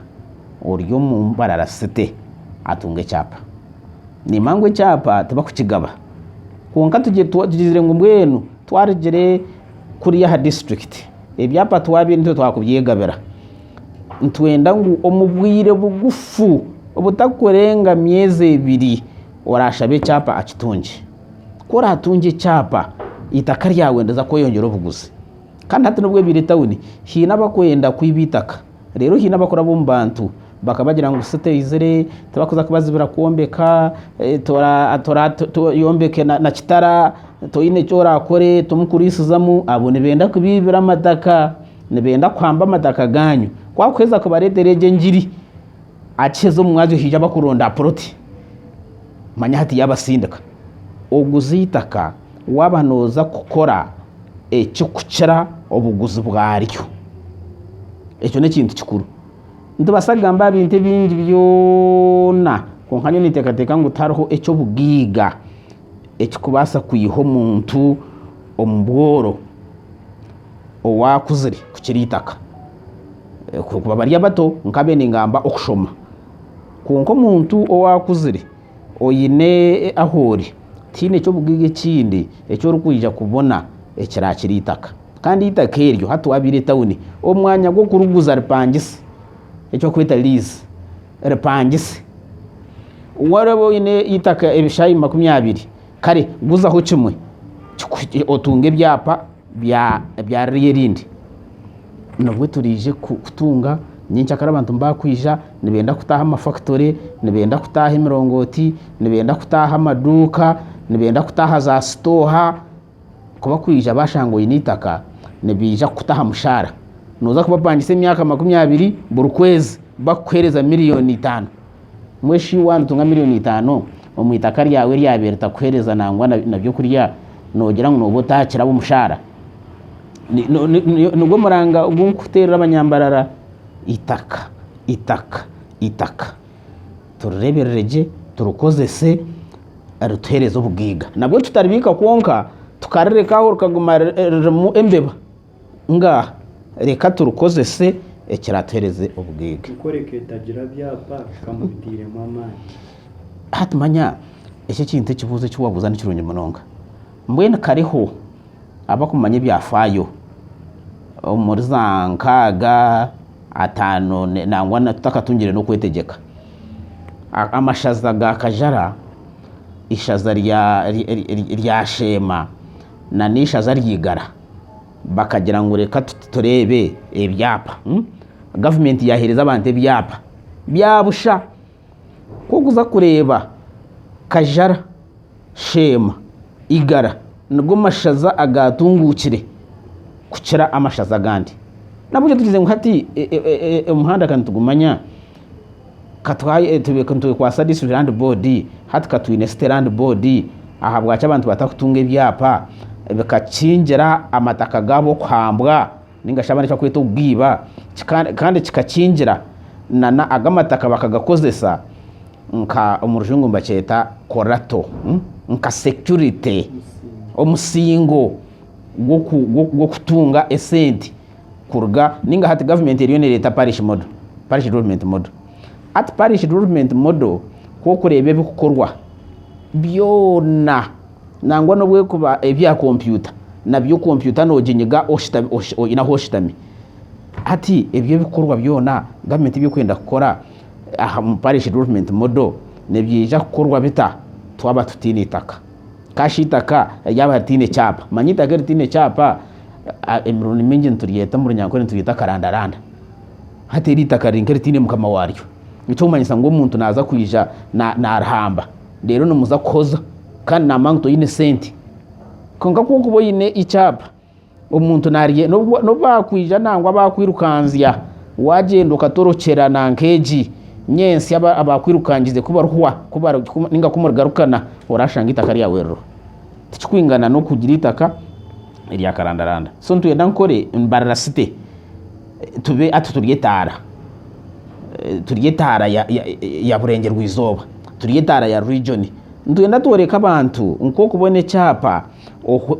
Speaker 8: uryo mu mbarara site atunge cyapa ni mangwe cyapa tuba kukigaba konka tugire ngo mbwenu twarigere kuri ya district ibyapa twabintu twakubyegabera ntwenda ngo omubwire bugufu ubutakurenga myeze 2 orashabe cyapa akitunje kora atunje cyapa itaka ryawe ndaza ko yongera ubuguzi kandi hati nubwo biri tawuni hina bakwenda kwibitaka rero hina bakora bombantu bakabagira ngo site izere tabakoza kubazibira kuombeka tora yombeke na kitara toine cyora akore tumukurisizamu abone benda kubibira amataka nebenda kwamba amataka ganyu kwakweza kubaretereje njiri achezo mwaje hija bakuronda proti manyati yabasindaka oguzitaka wabanoza gukora icyo kucera obuguzi bwaryo icyo ne kintu kikuru ndubasagamba binte bingi byona konkanyo nitekateka ngo tariho icyo bugiga icyo kubasa kuyiho muntu omboro owakuzire kukiritaka kuba bari abato nkabe ningamba okushoma konko muntu owakuzire oyine ahori tine cyo bugige kindi ecyo rukujya kubona ekirakiritaka kandi itaka eryo hatu wabire tawuni omwanya gwo kuruguza ripangise ecyo kwita lease ripangise warabo ine itaka ebishayi 20 kare guzaho kimwe otunge byapa bya rierindi nabwo turije kutunga nyinshi akara abantu mbakwija nibenda kutaha amafactory nibenda kutaha imirongoti nibenda kutaha amaduka nibenda kutaha za stoha kuba kwija bashango initaka nibija kutaha mushara noza kuba pangise imyaka 20 buri kwezi bakwereza miliyoni 5 mweshi wantu tunga miliyoni 5 omwitaka ryawe ryaberta kwereza nangwa nabyo kurya nogira ngo nobotakira bo mushara nubwo muranga ubwo kuterera abanyambarara itaka turebereje turukozese arutereza ubugiga nabwo tutaribika konka tukarerekaho rukaguma mu embeba nga reka turukozese ekiratereze ubugiga
Speaker 2: ukoreke tagira byapa kamubitire mama
Speaker 8: hatumanya icyo kintu kivuze cy'uwabuza n'ikirunye munonga mbwene kariho abakumanye byafayo muri zankaga atano nangwa natakatungire no kwetegeka amashaza ga kajara ishaza rya shema na nishaza ryigara bakagira ngo reka turebe ibyapa government yahereza abantu ibyapa byabusha kuguza kureba kajara shema igara nubwo mashaza agatungukire kucira amashaza gandi nabuje tugize ngo hati umuhanda kandi tugumanya katwaye tubekantuye kwa Sadis Land Board hati katwine Stand Board ahabwa cy'abantu batakutunga ibyapa bakakingira amataka gabo kwambwa ningashabane cyo kwita ubwiba kandi kikakingira na agamataka bakagakozesa nka umurujungu mbaceta korato nka security omusingo gwo kutunga esenti kurga ninga hati government iriyo leta parish development model at parish development model ko kurebe bikukorwa byona nangwa no bwe kuba ebya computer nabyo computer no ginyiga ina hoshitami ati ebyo bikorwa byona government bikwenda gukora aha mu parish development model nebyija gukorwa bita twaba tutini itaka kashitaka yaba tine chapa manyita gari tine chapa emiruni mingi nturiyeta muri nyankore nturiyeta karandaranda hateri itaka rinkeri tine mukama waryo icyo umanyisa ngo umuntu naza kwija na arahamba rero no muza koza kandi namanto innocent konka kuko boyine icyapa umuntu nariye no bakwija nangwa bakwirukanzya wagenda ukatorokera nankeji nyensi abakwirukangize kuba ninga kumurgarukana urashanga itaka rya wero tikwingana no kugira itaka iriya karandaranda so ntuyenda nkore mbarara city tube turiyetara ya burenge rwizoba turiyetara ya region ntuyenda toreka abantu nko kubone cyapa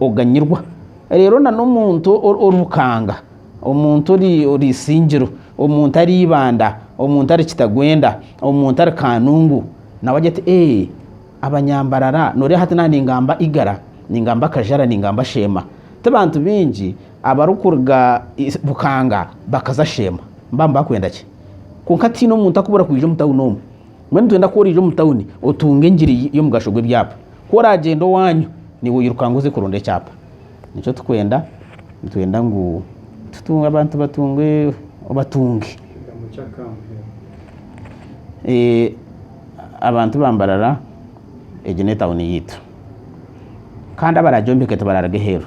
Speaker 8: oganyirwa rero na n'umuntu urukanga umuntu uri singiro umuntu ari ibanda umuntu ari kitagwenda umuntu ari kanungu nawajete abanyambarara nore hati na ningamba igara ningamba kajara ningamba shema tabantu bingi abarukurga bukanga bakaza shema mbamba kwenda ki kunkati no muntu akubura kwije mutawuno mwe ntwenda ko rije mutawuni otunge ngiri yo mugashogwe byapa ko ragendo wanyu ni wirukanguze kuronde cyapa nico tukwenda ntwenda ngo tutunga abantu batunge obatunge abantu bambarara egeneta uniyitu kandi abarajombeke tabararage hero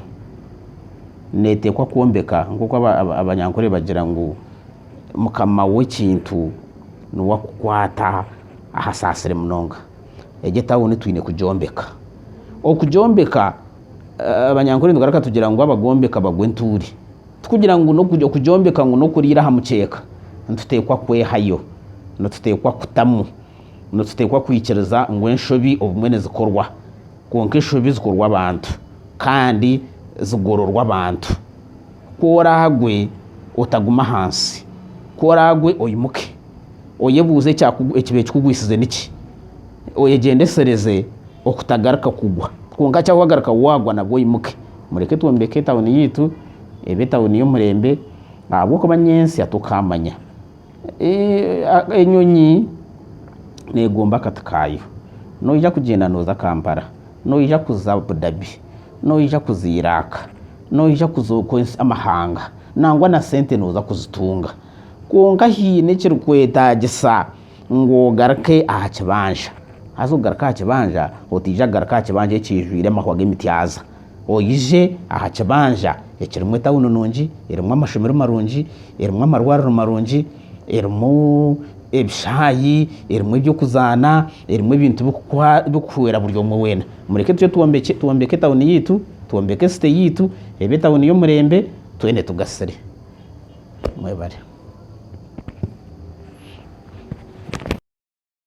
Speaker 8: nete kwa kuombeka nkuko abanyankore bagira ngo mukama w'ikintu nuwa kukwata ahasasire munonga egeta uni twine kujombeka okujombeka abanyankore ndugaraka tugira ngo abagombeka bagwenturi tukugira ngo no kujya kujombeka ngo no kurira hamuceka ntutekwa kwehayo no tutekwa kutamu no tutekwa kwikereza ngo enshobi obumwene zikorwa konke enshobi zikorwa abantu kandi zigororwa abantu koragwe utaguma hansi koragwe oyimuke oyebuze ekibe kikugwisize niki oyegendesereze okutagaruka kugwa konka cyahagaruka wagwa nabwo yimuke mureke tuombeke tawuni yitu ebe tawuni yo murembe abo ko banyensi atukamanya enyonyi negomba katakayo no ija kugenda noza Kampala no ija kuza Abu Dhabi no ija kuziraka no ija kuzokonsa amahanga nangwa na sente noza kuzitunga konka hine kirukweta gisa ngo garake ahakibanja azo garaka akibanja otija garaka akibanja ekijwire mahwaga emityaza oyije ahakibanja ekirimwe tawuno nungi erimwe amashomero marungi erimwe amarwariro marungi erimwe ebishayi erimwe byo kuzana erimwe ibintu bikuhwera buri omwe wena mureke tuje tuombeke tawuni yitu tuombeke site yitu ebe tawuni yo murembe twene tugasire mwebare